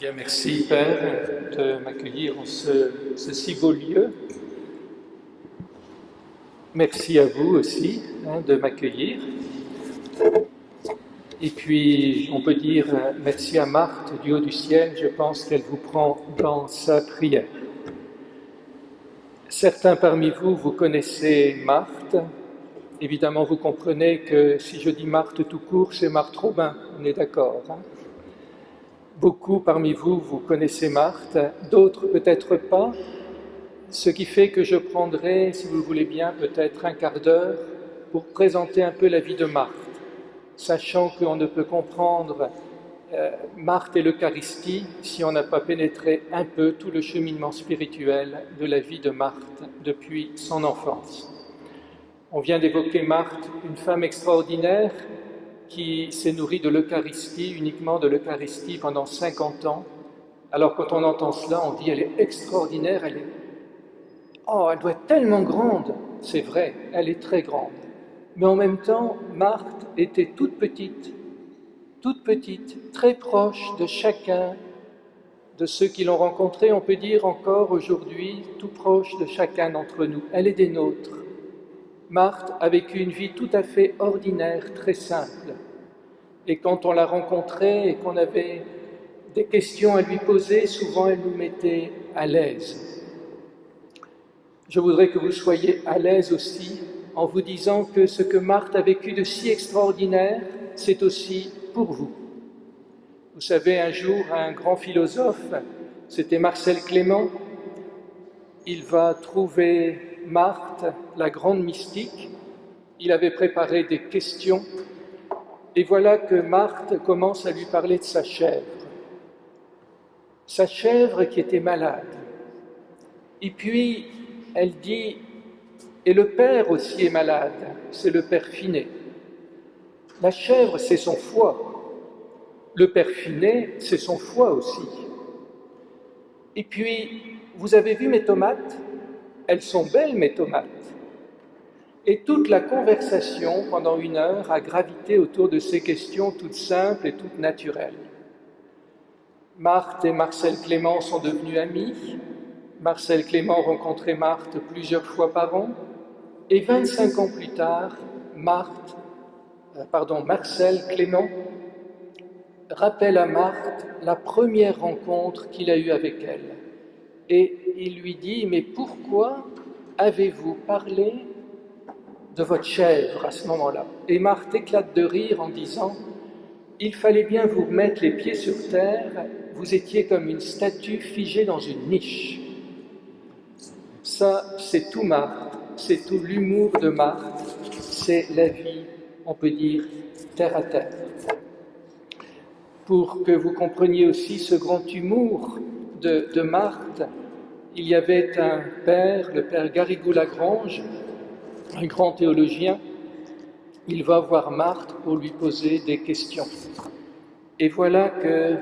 Bien, merci Père de m'accueillir en ce si beau lieu. Merci à vous aussi de m'accueillir. Et puis, on peut dire merci à Marthe du haut du ciel, je pense qu'elle vous prend dans sa prière. Certains parmi vous, vous connaissez Marthe. Évidemment, vous comprenez que si je dis Marthe tout court, c'est Marthe Robin, on est d'accord, Beaucoup parmi vous, vous connaissez Marthe, d'autres peut-être pas, ce qui fait que je prendrai, si vous le voulez bien, peut-être un quart d'heure pour présenter un peu la vie de Marthe, sachant qu'on ne peut comprendre Marthe et l'Eucharistie si on n'a pas pénétré un peu tout le cheminement spirituel de la vie de Marthe depuis son enfance. On vient d'évoquer Marthe, une femme extraordinaire, qui s'est nourrie de l'Eucharistie, uniquement de l'Eucharistie pendant 50 ans. Alors quand on entend cela, on dit elle est extraordinaire, elle doit être tellement grande. C'est vrai, elle est très grande. Mais en même temps, Marthe était toute petite, très proche de chacun de ceux qui l'ont rencontrée, on peut dire encore aujourd'hui, tout proche de chacun d'entre nous. Elle est des nôtres. Marthe a vécu une vie tout à fait ordinaire, très simple. Et quand on l'a rencontrée et qu'on avait des questions à lui poser, souvent elle nous mettait à l'aise. Je voudrais que vous soyez à l'aise aussi en vous disant que ce que Marthe a vécu de si extraordinaire, c'est aussi pour vous. Vous savez, un jour, un grand philosophe, c'était Marcel Clément, il va trouver Marthe, la grande mystique. Il avait préparé des questions et voilà que Marthe commence à lui parler de sa chèvre qui était malade. Et puis elle dit, et le père aussi est malade, c'est le père Finet. La chèvre, c'est son foie. Le père Finet, c'est son foie aussi. Et puis, vous avez vu mes tomates? Elles sont belles, mes tomates. Et toute la conversation, pendant 1 heure, a gravité autour de ces questions toutes simples et toutes naturelles. Marthe et Marcel Clément sont devenus amis. Marcel Clément rencontrait Marthe plusieurs fois par an. Et 25 ans plus tard, Marcel Clément rappelle à Marthe la première rencontre qu'il a eue avec elle. Et il lui dit, mais pourquoi avez-vous parlé de votre chèvre à ce moment-là? Et Marthe éclate de rire en disant, il fallait bien vous remettre les pieds sur terre, vous étiez comme une statue figée dans une niche. Ça, c'est tout Marthe, c'est tout l'humour de Marthe, c'est la vie, on peut dire, terre à terre. Pour que vous compreniez aussi ce grand humour de Marthe, il y avait un père, le père Garrigou-Lagrange, un grand théologien. Il va voir Marthe pour lui poser des questions. Et voilà que,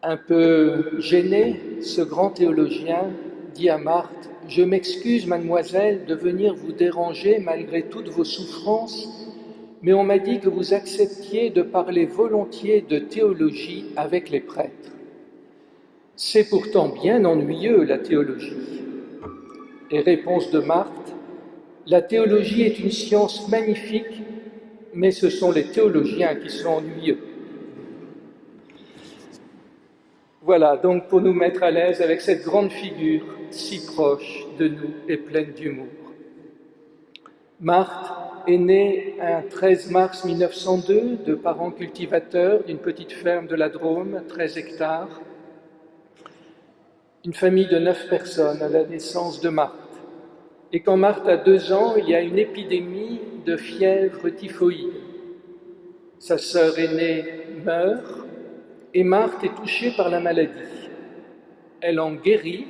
un peu gêné, ce grand théologien dit à Marthe, « Je m'excuse, mademoiselle, de venir vous déranger malgré toutes vos souffrances, mais on m'a dit que vous acceptiez de parler volontiers de théologie avec les prêtres. C'est pourtant bien ennuyeux, la théologie. » Et réponse de Marthe, « La théologie est une science magnifique, mais ce sont les théologiens qui sont ennuyeux. » Voilà, donc pour nous mettre à l'aise avec cette grande figure si proche de nous et pleine d'humour. Marthe est née un 13 mars 1902 de parents cultivateurs d'une petite ferme de la Drôme, 13 hectares. Une famille de 9 personnes à la naissance de Marthe. Et quand Marthe a 2 ans, il y a une épidémie de fièvre typhoïde. Sa sœur aînée meurt et Marthe est touchée par la maladie. Elle en guérit,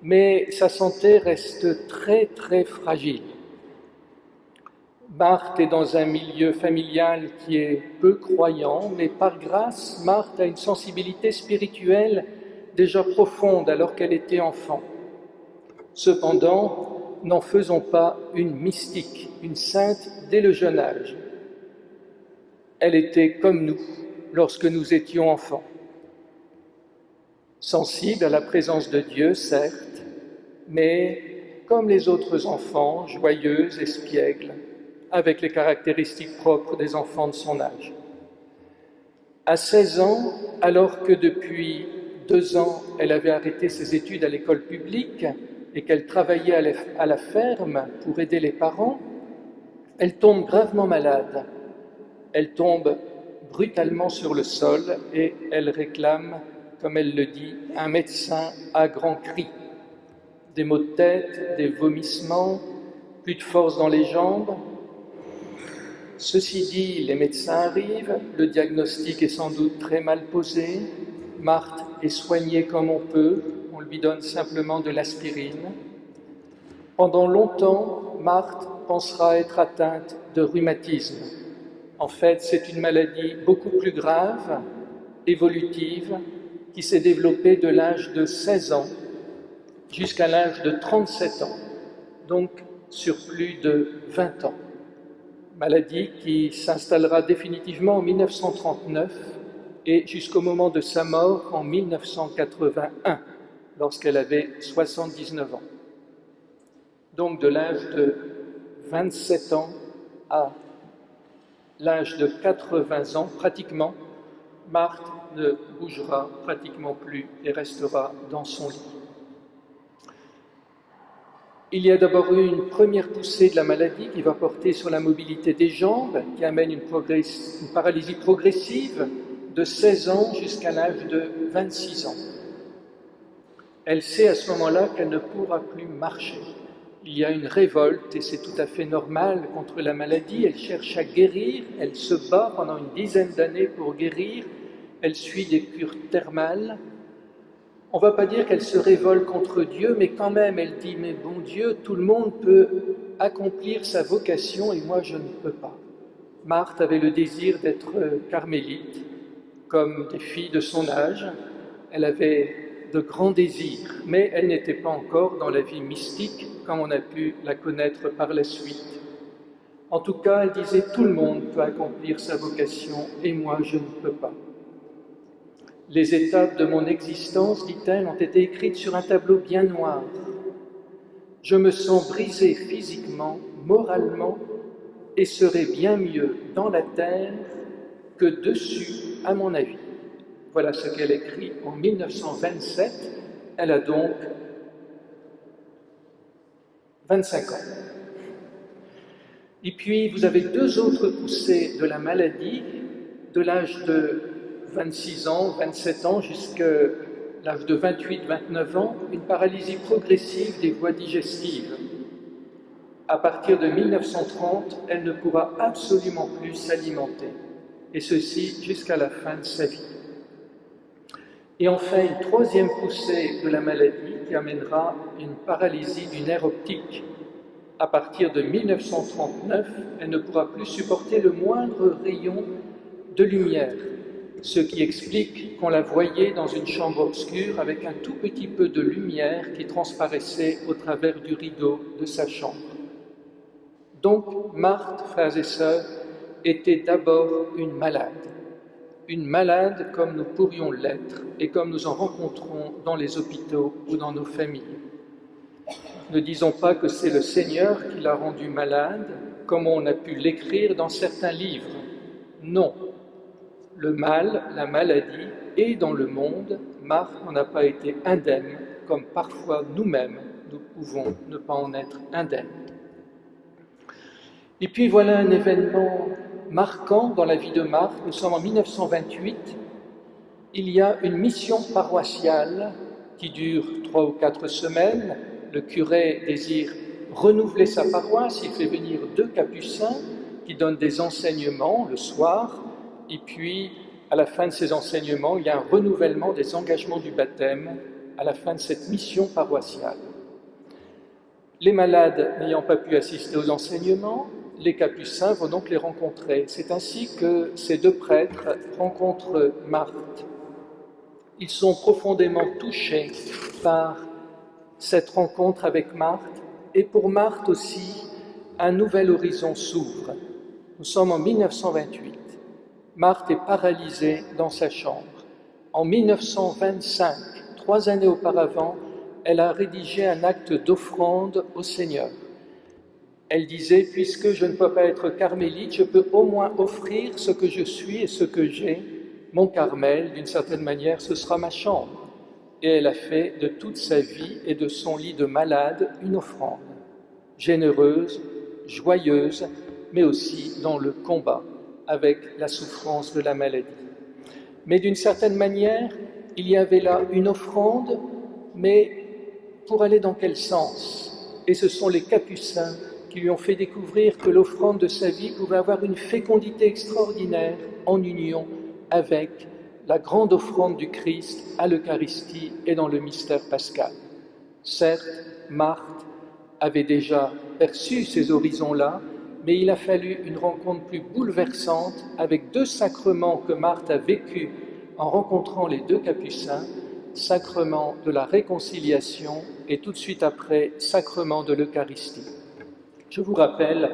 mais sa santé reste très très fragile. Marthe est dans un milieu familial qui est peu croyant, mais par grâce, Marthe a une sensibilité spirituelle déjà profonde alors qu'elle était enfant. Cependant, n'en faisons pas une mystique, une sainte dès le jeune âge. Elle était comme nous, lorsque nous étions enfants. Sensible à la présence de Dieu, certes, mais comme les autres enfants, joyeuse, espiègle, avec les caractéristiques propres des enfants de son âge. À 16 ans, alors que depuis 2 ans, elle avait arrêté ses études à l'école publique et qu'elle travaillait à la ferme pour aider les parents, elle tombe gravement malade. Elle tombe brutalement sur le sol et elle réclame, comme elle le dit, un médecin à grands cris. Des maux de tête, des vomissements, plus de force dans les jambes. Ceci dit, les médecins arrivent, le diagnostic est sans doute très mal posé. Marthe est soignée comme on peut, on lui donne simplement de l'aspirine. Pendant longtemps, Marthe pensera être atteinte de rhumatisme. En fait, c'est une maladie beaucoup plus grave, évolutive, qui s'est développée de l'âge de 16 ans jusqu'à l'âge de 37 ans, donc sur plus de 20 ans. Maladie qui s'installera définitivement en 1939 et jusqu'au moment de sa mort en 1981, lorsqu'elle avait 79 ans. Donc de l'âge de 27 ans à l'âge de 80 ans, pratiquement, Marthe ne bougera pratiquement plus et restera dans son lit. Il y a d'abord eu une première poussée de la maladie qui va porter sur la mobilité des jambes, qui amène une paralysie progressive de 16 ans jusqu'à l'âge de 26 ans. Elle sait à ce moment-là qu'elle ne pourra plus marcher. Il y a une révolte, et c'est tout à fait normal, contre la maladie. Elle cherche à guérir, elle se bat pendant une dizaine d'années pour guérir, elle suit des cures thermales. On ne va pas dire qu'elle se révolte contre Dieu, mais quand même, elle dit « Mais bon Dieu, tout le monde peut accomplir sa vocation et moi je ne peux pas ». Marthe avait le désir d'être carmélite, comme des filles de son âge. Elle avait de grands désirs, mais elle n'était pas encore dans la vie mystique comme on a pu la connaître par la suite. En tout cas, elle disait « Tout le monde peut accomplir sa vocation et moi je ne peux pas ». Les étapes de mon existence, dit-elle, ont été écrites sur un tableau bien noir. Je me sens brisée physiquement, moralement, et serais bien mieux dans la terre que dessus, à mon avis. Voilà ce qu'elle écrit en 1927. Elle a donc 25 ans. Et puis, vous avez 2 autres poussées de la maladie, de l'âge de 26 ans, 27 ans, jusqu'à l'âge de 28-29 ans, une paralysie progressive des voies digestives. À partir de 1930, elle ne pourra absolument plus s'alimenter, et ceci jusqu'à la fin de sa vie. Et enfin, une 3e poussée de la maladie qui amènera une paralysie du nerf optique. À partir de 1939, elle ne pourra plus supporter le moindre rayon de lumière, ce qui explique qu'on la voyait dans une chambre obscure avec un tout petit peu de lumière qui transparaissait au travers du rideau de sa chambre. Donc, Marthe, frères et sœurs, était d'abord une malade comme nous pourrions l'être et comme nous en rencontrons dans les hôpitaux ou dans nos familles. Ne disons pas que c'est le Seigneur qui l'a rendue malade, comme on a pu l'écrire dans certains livres. Non. Le mal, la maladie, est dans le monde. Marthe n'en a pas été indemne, comme parfois nous-mêmes, nous pouvons ne pas en être indemnes. Et puis voilà un événement marquant dans la vie de Marthe. Nous sommes en 1928. Il y a une mission paroissiale qui dure 3 ou 4 semaines. Le curé désire renouveler sa paroisse. Il fait venir 2 capucins qui donnent des enseignements le soir. Et puis, à la fin de ces enseignements, il y a un renouvellement des engagements du baptême à la fin de cette mission paroissiale. Les malades n'ayant pas pu assister aux enseignements, les capucins vont donc les rencontrer. C'est ainsi que ces 2 prêtres rencontrent Marthe. Ils sont profondément touchés par cette rencontre avec Marthe, et pour Marthe aussi, un nouvel horizon s'ouvre. Nous sommes en 1928. Marthe est paralysée dans sa chambre. En 1925, 3 années auparavant, elle a rédigé un acte d'offrande au Seigneur. Elle disait, puisque je ne peux pas être carmélite, je peux au moins offrir ce que je suis et ce que j'ai. Mon Carmel, d'une certaine manière, ce sera ma chambre. Et elle a fait de toute sa vie et de son lit de malade une offrande, généreuse, joyeuse, mais aussi dans le combat avec la souffrance de la maladie. Mais d'une certaine manière, il y avait là une offrande, mais pour aller dans quel sens? Et ce sont les Capucins qui lui ont fait découvrir que l'offrande de sa vie pouvait avoir une fécondité extraordinaire en union avec la grande offrande du Christ à l'Eucharistie et dans le mystère pascal. Certes, Marthe avait déjà perçu ces horizons-là, mais il a fallu une rencontre plus bouleversante avec 2 sacrements que Marthe a vécus en rencontrant les 2 Capucins, sacrement de la réconciliation et tout de suite après, sacrement de l'Eucharistie. Je vous rappelle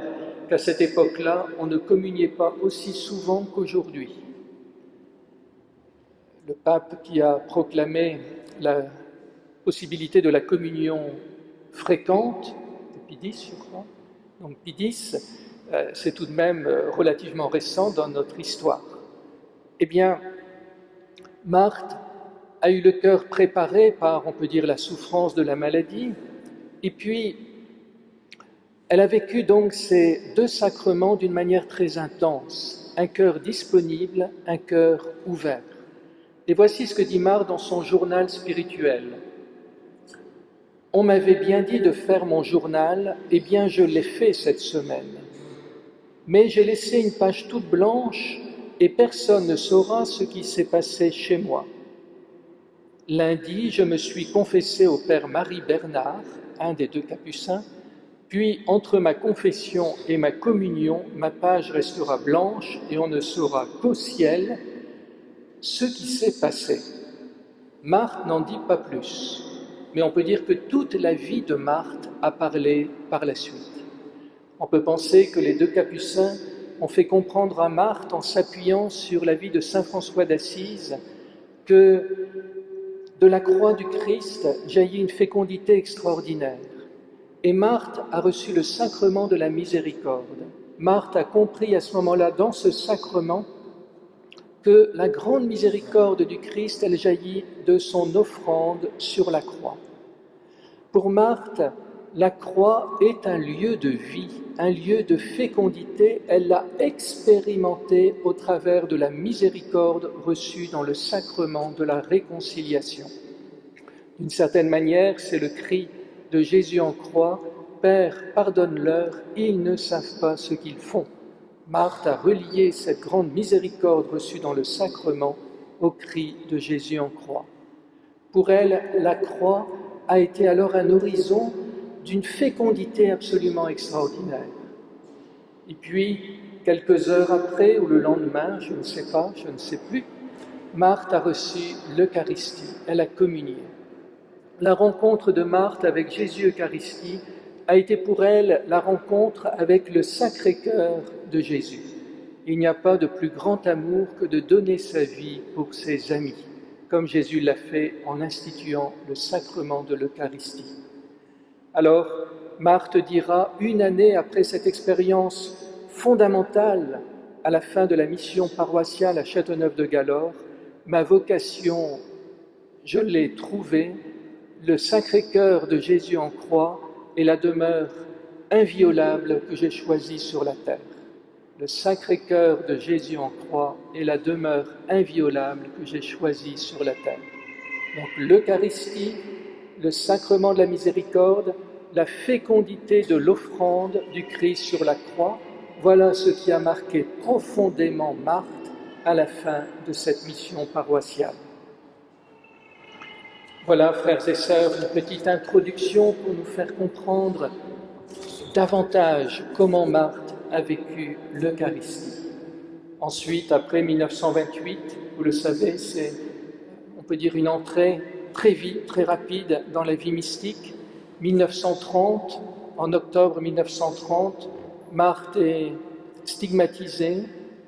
qu'à cette époque-là, on ne communiait pas aussi souvent qu'aujourd'hui. Le pape qui a proclamé la possibilité de la communion fréquente, Pie X, je crois, donc Pie X, c'est tout de même relativement récent dans notre histoire. Eh bien, Marthe a eu le cœur préparé par, on peut dire, la souffrance de la maladie, et puis elle a vécu donc ces 2 sacrements d'une manière très intense, un cœur disponible, un cœur ouvert. Et voici ce que dit Marthe dans son journal spirituel. « On m'avait bien dit de faire mon journal, eh bien je l'ai fait cette semaine. Mais j'ai laissé une page toute blanche et personne ne saura ce qui s'est passé chez moi. Lundi, je me suis confessé au père Marie Bernard, un des 2 Capucins, puis entre ma confession et ma communion, ma page restera blanche et on ne saura qu'au ciel ce qui s'est passé. » Marthe n'en dit pas plus, mais on peut dire que toute la vie de Marthe a parlé par la suite. On peut penser que les 2 Capucins ont fait comprendre à Marthe, en s'appuyant sur la vie de saint François d'Assise, que de la croix du Christ jaillit une fécondité extraordinaire. Et Marthe a reçu le sacrement de la miséricorde. Marthe a compris à ce moment-là, dans ce sacrement, que la grande miséricorde du Christ, elle jaillit de son offrande sur la croix. Pour Marthe, la croix est un lieu de vie, un lieu de fécondité. Elle l'a expérimenté au travers de la miséricorde reçue dans le sacrement de la réconciliation. D'une certaine manière, c'est le cri de Jésus en croix, « Père, pardonne-leur, ils ne savent pas ce qu'ils font ». Marthe a relié cette grande miséricorde reçue dans le sacrement au cri de Jésus en croix. Pour elle, la croix a été alors un horizon d'une fécondité absolument extraordinaire. Et puis, quelques heures après, ou le lendemain, je ne sais pas, je ne sais plus, Marthe a reçu l'Eucharistie, elle a communié. La rencontre de Marthe avec Jésus Eucharistie a été pour elle la rencontre avec le Sacré-Cœur de Jésus. Il n'y a pas de plus grand amour que de donner sa vie pour ses amis, comme Jésus l'a fait en instituant le sacrement de l'Eucharistie. Alors, Marthe dira, 1 année après cette expérience fondamentale à la fin de la mission paroissiale à Châteauneuf-de-Galore, ma vocation, je l'ai trouvée, le Sacré-Cœur de Jésus en croix est la demeure inviolable que j'ai choisie sur la terre. Le Sacré-Cœur de Jésus en croix est la demeure inviolable que j'ai choisie sur la terre. Donc l'Eucharistie, le sacrement de la miséricorde, la fécondité de l'offrande du Christ sur la croix, voilà ce qui a marqué profondément Marthe à la fin de cette mission paroissiale. Voilà, frères et sœurs, une petite introduction pour nous faire comprendre davantage comment Marthe a vécu l'Eucharistie. Ensuite, après 1928, vous le savez, c'est, on peut dire, une entrée très vite, très rapide dans la vie mystique. 1930, en octobre 1930, Marthe est stigmatisée,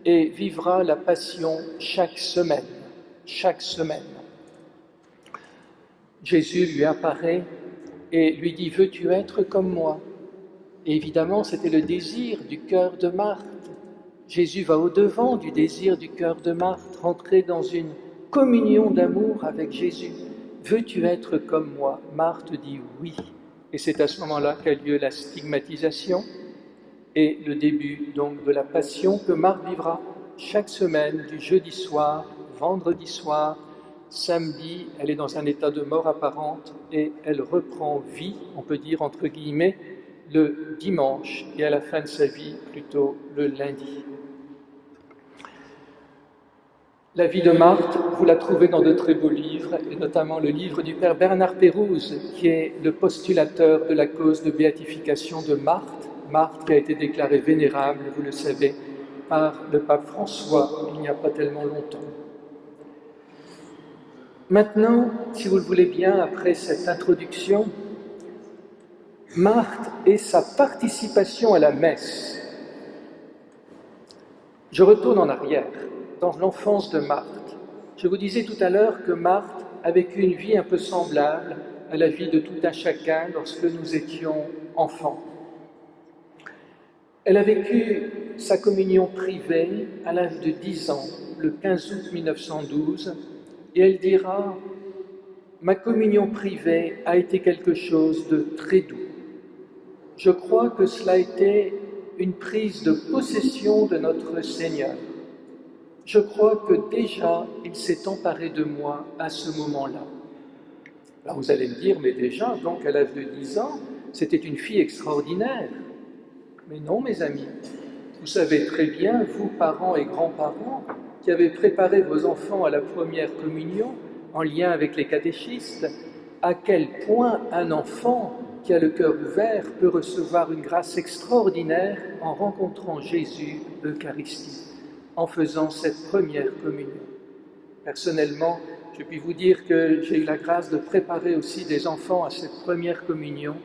et vivra la passion chaque semaine. Chaque semaine. Jésus lui apparaît et lui dit « Veux-tu être comme moi ?» Et évidemment, c'était le désir du cœur de Marthe. Jésus va au-devant du désir du cœur de Marthe, rentrer dans une communion d'amour avec Jésus. « Veux-tu être comme moi ?» Marthe dit « Oui ». Et c'est à ce moment-là qu'a lieu la stigmatisation et le début donc de la passion que Marthe vivra chaque semaine, du jeudi soir, vendredi soir, samedi, elle est dans un état de mort apparente et elle reprend vie, on peut dire entre guillemets, le dimanche et à la fin de sa vie, plutôt le lundi. La vie de Marthe, vous la trouvez dans de très beaux livres, et notamment le livre du père Bernard Pérouse, qui est le postulateur de la cause de béatification de Marthe. Marthe qui a été déclarée vénérable, vous le savez, par le pape François il n'y a pas tellement longtemps. Maintenant, si vous le voulez bien, après cette introduction, Marthe et sa participation à la messe. Je retourne en arrière, dans l'enfance de Marthe. Je vous disais tout à l'heure que Marthe a vécu une vie un peu semblable à la vie de tout un chacun lorsque nous étions enfants. Elle a vécu sa communion privée à l'âge de 10 ans, le 15 août 1912, et elle dira « Ma communion privée a été quelque chose de très doux. Je crois que cela a été une prise de possession de notre Seigneur. Je crois que déjà, il s'est emparé de moi à ce moment-là. » Alors vous allez me dire, mais déjà, donc à l'âge de 10 ans, c'était une fille extraordinaire. Mais non, mes amis, vous savez très bien, vous, parents et grands-parents, qui avez préparé vos enfants à la première communion, en lien avec les catéchistes, à quel point un enfant qui a le cœur ouvert peut recevoir une grâce extraordinaire en rencontrant Jésus, l'Eucharistie, en faisant cette première communion. Personnellement, je puis vous dire que j'ai eu la grâce de préparer aussi des enfants à cette première communion.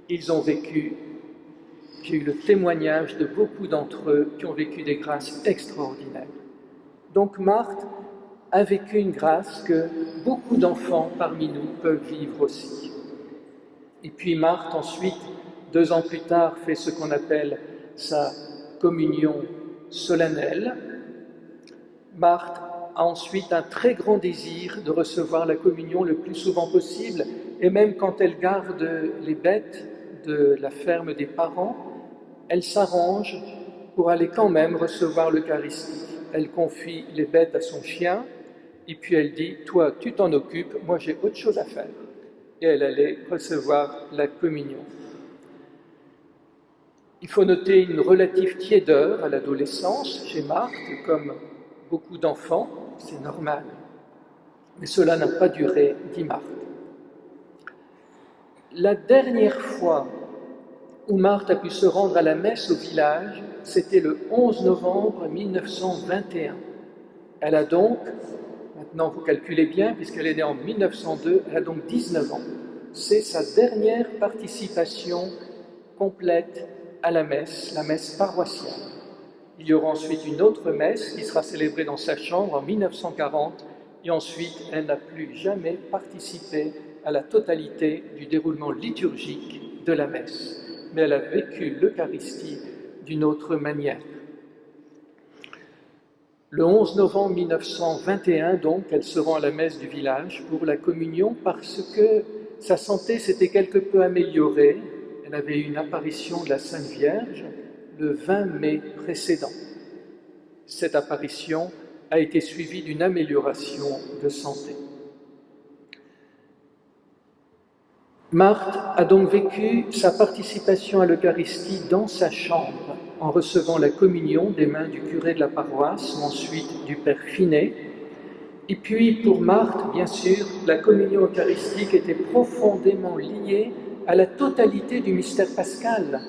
Ils ont vécu, j'ai eu le témoignage de beaucoup d'entre eux qui ont vécu des grâces extraordinaires. Donc Marthe a vécu une grâce que beaucoup d'enfants parmi nous peuvent vivre aussi. Et puis Marthe, ensuite, 2 ans plus tard, fait ce qu'on appelle sa communion solennelle. Marthe a ensuite un très grand désir de recevoir la communion le plus souvent possible, et même quand elle garde les bêtes de la ferme des parents, elle s'arrange pour aller quand même recevoir l'Eucharistie. Elle confie les bêtes à son chien, et puis elle dit « Toi, tu t'en occupes, moi j'ai autre chose à faire ». Et elle allait recevoir la communion. Il faut noter une relative tiédeur à l'adolescence chez Marthe, comme beaucoup d'enfants, c'est normal. Mais cela n'a pas duré, dit Marthe. La dernière fois où Marthe a pu se rendre à la messe au village, c'était le 11 novembre 1921. Elle a donc, maintenant vous calculez bien, puisqu'elle est née en 1902, elle a donc 19 ans. C'est sa dernière participation complète à la messe paroissiale. Il y aura ensuite une autre messe qui sera célébrée dans sa chambre en 1940, et ensuite elle n'a plus jamais participé à la totalité du déroulement liturgique de la messe. Mais elle a vécu l'Eucharistie d'une autre manière. Le 11 novembre 1921, donc, elle se rend à la messe du village pour la communion parce que sa santé s'était quelque peu améliorée. Elle avait eu une apparition de la Sainte Vierge le 20 mai précédent. Cette apparition a été suivie d'une amélioration de santé. Marthe a donc vécu sa participation à l'Eucharistie dans sa chambre, en recevant la communion des mains du curé de la paroisse, ou ensuite du père Finet. Et puis, pour Marthe, bien sûr, la communion eucharistique était profondément liée à la totalité du mystère pascal,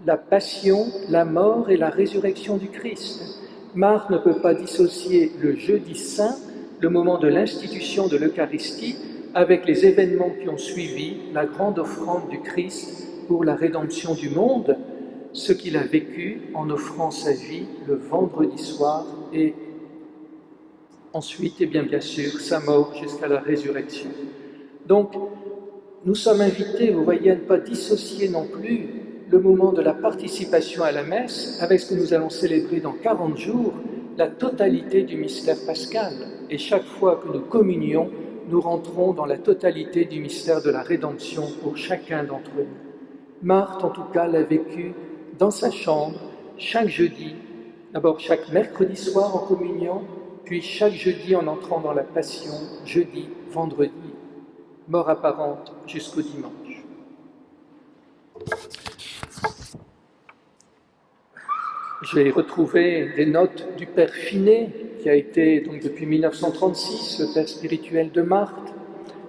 la passion, la mort et la résurrection du Christ. Marthe ne peut pas dissocier le jeudi saint, le moment de l'institution de l'Eucharistie, avec les événements qui ont suivi la grande offrande du Christ pour la rédemption du monde. ce qu'il a vécu en offrant sa vie le vendredi soir et ensuite, et bien sûr, sa mort jusqu'à la résurrection. Donc, nous sommes invités, vous voyez, à ne pas dissocier non plus le moment de la participation à la messe avec ce que nous allons célébrer dans 40 jours, la totalité du mystère pascal. Et chaque fois que nous communions, nous rentrons dans la totalité du mystère de la rédemption pour chacun d'entre nous. Marthe, en tout cas, l'a vécu dans sa chambre, chaque jeudi, d'abord chaque mercredi soir en communion, puis chaque jeudi en entrant dans la Passion, jeudi, vendredi, mort apparente jusqu'au dimanche. J'ai retrouvé des notes du Père Finet, qui a été donc depuis 1936 le Père spirituel de Marthe,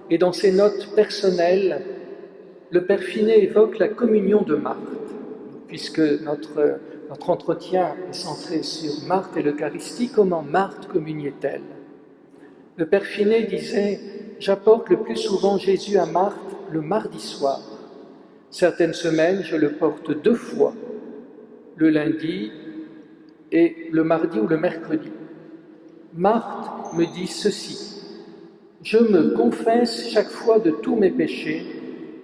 et dans ses notes personnelles, le Père Finet évoque la communion de Marthe, puisque notre entretien est centré sur Marthe et l'Eucharistie. Comment Marthe communiait-elle? Le Père Finet disait « J'apporte le plus souvent Jésus à Marthe le mardi soir. Certaines semaines, je le porte 2 fois, le lundi et le mardi ou le mercredi. Marthe me dit ceci, « Je me confesse chaque fois de tous mes péchés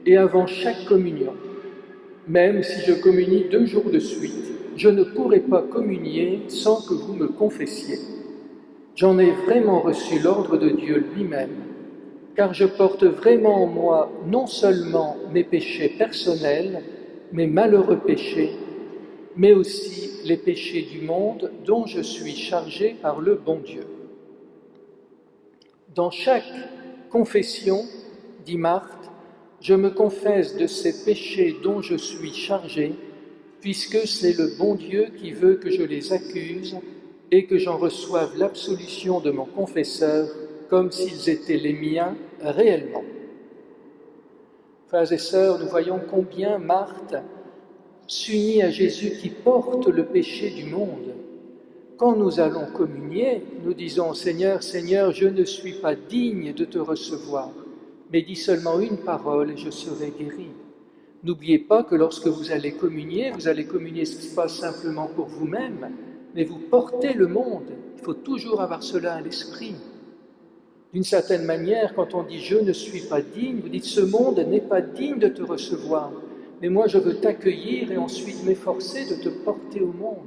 et avant chaque communion. Même si je communie 2 jours de suite, je ne pourrai pas communier sans que vous me confessiez. J'en ai vraiment reçu l'ordre de Dieu lui-même, car je porte vraiment en moi non seulement mes péchés personnels, mes malheureux péchés, mais aussi les péchés du monde dont je suis chargé par le bon Dieu. Dans chaque confession, dit Marthe, je me confesse de ces péchés dont je suis chargé, puisque c'est le bon Dieu qui veut que je les accuse et que j'en reçoive l'absolution de mon confesseur comme s'ils étaient les miens réellement. Frères et sœurs, nous voyons combien Marthe s'unit à Jésus qui porte le péché du monde. Quand nous allons communier, nous disons « Seigneur, Seigneur, je ne suis pas digne de te recevoir, mais dis seulement une parole et je serai guéri. » N'oubliez pas que lorsque vous allez communier ce qui se passe simplement pour vous-même, mais vous portez le monde. Il faut toujours avoir cela à l'esprit. D'une certaine manière, quand on dit « je ne suis pas digne », vous dites « ce monde n'est pas digne de te recevoir, mais moi je veux t'accueillir et ensuite m'efforcer de te porter au monde ».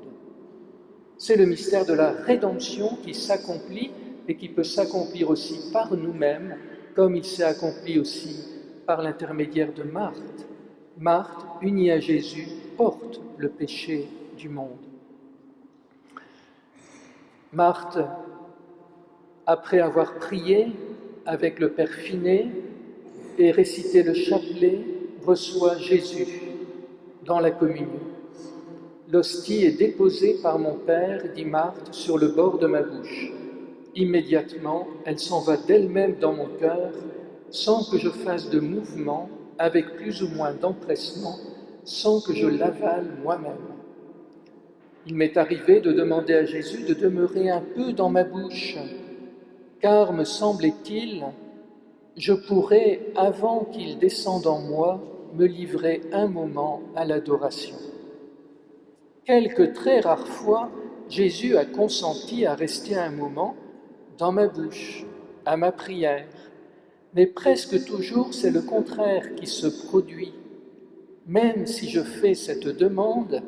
C'est le mystère de la rédemption qui s'accomplit et qui peut s'accomplir aussi par nous-mêmes, comme il s'est accompli aussi par l'intermédiaire de Marthe. Marthe, unie à Jésus, porte le péché du monde. Marthe, après avoir prié avec le Père Finet et récité le chapelet, reçoit Jésus dans la communion. L'hostie est déposée par mon Père, dit Marthe, sur le bord de ma bouche. Immédiatement, elle s'en va d'elle-même dans mon cœur, sans que je fasse de mouvement, avec plus ou moins d'empressement, sans que je l'avale moi-même. Il m'est arrivé de demander à Jésus de demeurer un peu dans ma bouche, car, me semblait-il, je pourrais, avant qu'il descende en moi, me livrer un moment à l'adoration. Quelques très rares fois, Jésus a consenti à rester un moment dans ma bouche, à ma prière, mais presque toujours c'est le contraire qui se produit, même si je fais cette demande,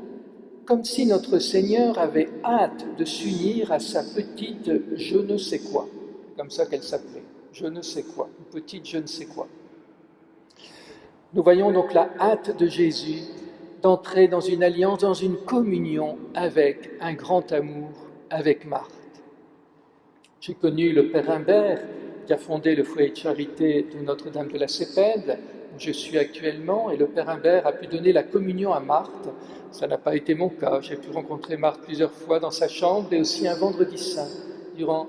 comme si notre Seigneur avait hâte de s'unir à sa petite je ne sais quoi, comme ça qu'elle s'appelait, je ne sais quoi, une petite je ne sais quoi. Nous voyons donc la hâte de Jésus d'entrer dans une alliance, dans une communion avec un grand amour, avec Marthe. J'ai connu le Père Imbert, qui a fondé le foyer de charité de Notre-Dame de la Cépède, où je suis actuellement, et le Père Imbert a pu donner la communion à Marthe. Ça n'a pas été mon cas, j'ai pu rencontrer Marthe plusieurs fois dans sa chambre, et aussi un vendredi saint, durant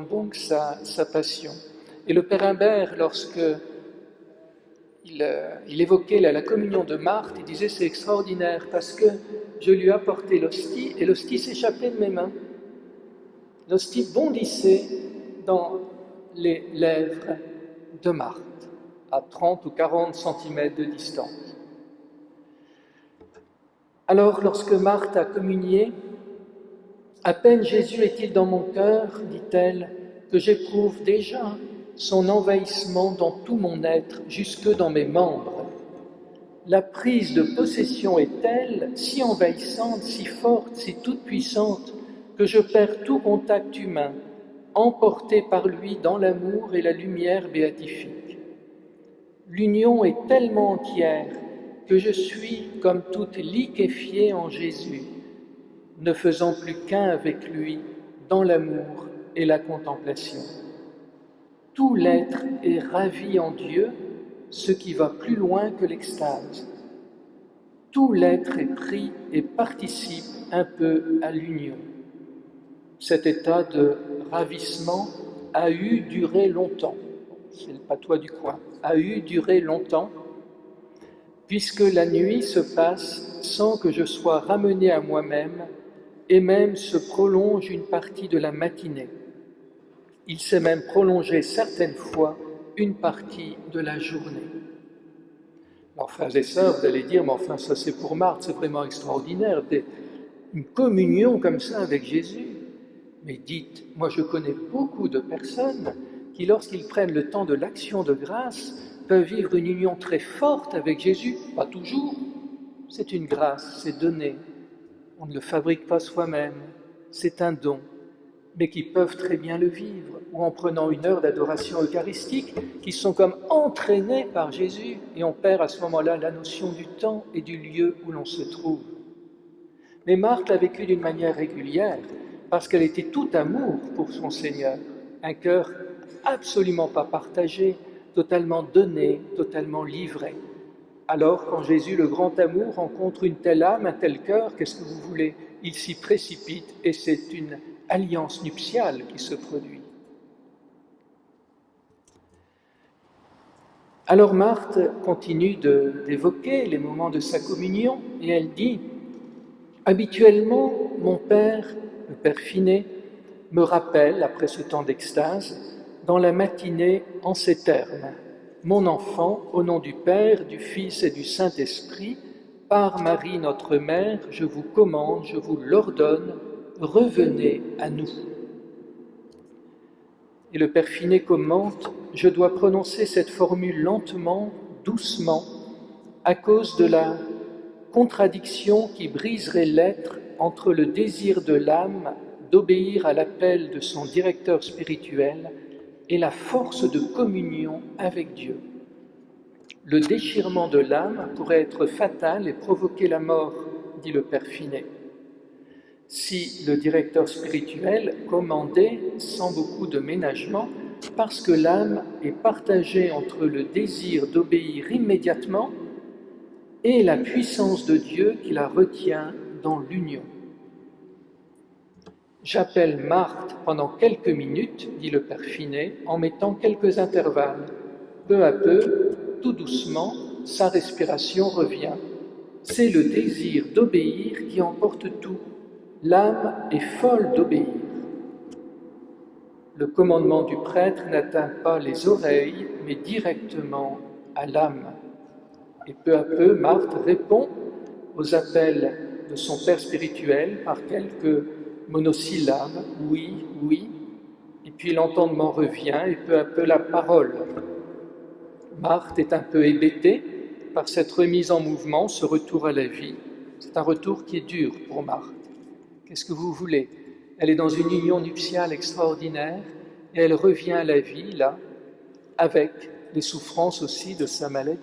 donc sa passion. Et le Père Imbert, lorsque il évoquait la communion de Marthe, il disait « c'est extraordinaire parce que je lui ai apporté l'hostie et l'hostie s'échappait de mes mains. L'hostie bondissait dans les lèvres de Marthe. à 30 ou 40 centimètres de distance. Alors, lorsque Marthe a communié, « À peine Jésus est-il dans mon cœur, dit-elle, que j'éprouve déjà son envahissement dans tout mon être, jusque dans mes membres. La prise de possession est telle, si envahissante, si forte, si toute-puissante, que je perds tout contact humain, emporté par lui dans l'amour et la lumière béatifique. L'union est tellement entière que je suis comme toute liquéfiée en Jésus, ne faisant plus qu'un avec lui dans l'amour et la contemplation. Tout l'être est ravi en Dieu, ce qui va plus loin que l'extase. Tout l'être est pris et participe un peu à l'union. Cet état de ravissement a eu duré longtemps, c'est le patois du coin, a eu duré longtemps, puisque la nuit se passe sans que je sois ramené à moi-même, et même se prolonge une partie de la matinée. Il s'est même prolongé certaines fois une partie de la journée. Alors, frères et sœurs, vous allez dire, mais enfin, ça c'est pour Marthe, c'est vraiment extraordinaire, une communion comme ça avec Jésus. Mais dites, moi je connais beaucoup de personnes qui, lorsqu'ils prennent le temps de l'action de grâce, peuvent vivre une union très forte avec Jésus. Pas toujours, c'est une grâce, c'est donné. On ne le fabrique pas soi-même, c'est un don, mais qui peuvent très bien le vivre, ou en prenant une heure d'adoration eucharistique, qui sont comme entraînés par Jésus, et on perd à ce moment-là la notion du temps et du lieu où l'on se trouve. Mais Marthe l'a vécu d'une manière régulière, parce qu'elle était tout amour pour son Seigneur, un cœur absolument pas partagé, totalement donné, totalement livré. Alors, quand Jésus, le grand amour, rencontre une telle âme, un tel cœur, qu'est-ce que vous voulez? Il s'y précipite et c'est une alliance nuptiale qui se produit. Alors Marthe continue d'évoquer les moments de sa communion et elle dit « Habituellement, mon Père, le Père Finet, me rappelle, après ce temps d'extase, dans la matinée en ces termes. Mon enfant, au nom du Père, du Fils et du Saint-Esprit, par Marie notre Mère, je vous commande, je vous l'ordonne, revenez à nous. » Et le Père Finet commente, « Je dois prononcer cette formule lentement, doucement, à cause de la contradiction qui briserait l'être entre le désir de l'âme d'obéir à l'appel de son directeur spirituel et la force de communion avec Dieu. Le déchirement de l'âme pourrait être fatal et provoquer la mort, dit le Père Finet. Si le directeur spirituel commandait sans beaucoup de ménagement, parce que l'âme est partagée entre le désir d'obéir immédiatement et la puissance de Dieu qui la retient dans l'union. J'appelle Marthe pendant quelques minutes, dit le Père Finet, en mettant quelques intervalles. Peu à peu, tout doucement, sa respiration revient. C'est le désir d'obéir qui emporte tout. L'âme est folle d'obéir. Le commandement du prêtre n'atteint pas les oreilles, mais directement à l'âme. Et peu à peu, Marthe répond aux appels de son père spirituel par quelques monosyllabes, oui, oui, et puis l'entendement revient et peu à peu la parole. Marthe est un peu hébétée par cette remise en mouvement, ce retour à la vie. C'est un retour qui est dur pour Marthe. Qu'est-ce que vous voulez? Elle est dans une union nuptiale extraordinaire et elle revient à la vie, là, avec les souffrances aussi de sa maladie.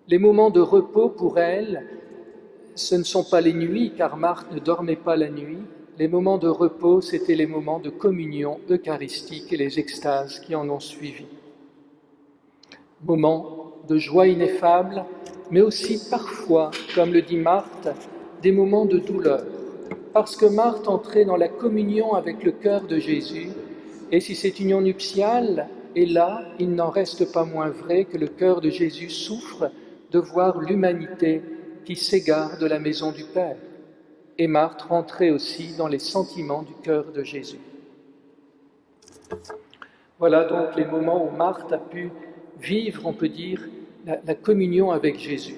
Les moments de repos pour elle, ce ne sont pas les nuits, car Marthe ne dormait pas la nuit. Les moments de repos, c'était les moments de communion eucharistique et les extases qui en ont suivi. Moments de joie ineffable, mais aussi parfois, comme le dit Marthe, des moments de douleur. Parce que Marthe entrait dans la communion avec le cœur de Jésus, et si cette union nuptiale est là, il n'en reste pas moins vrai que le cœur de Jésus souffre de voir l'humanité qui s'égare de la maison du Père. Et Marthe rentrait aussi dans les sentiments du cœur de Jésus. Voilà donc les moments où Marthe a pu vivre, on peut dire, la communion avec Jésus.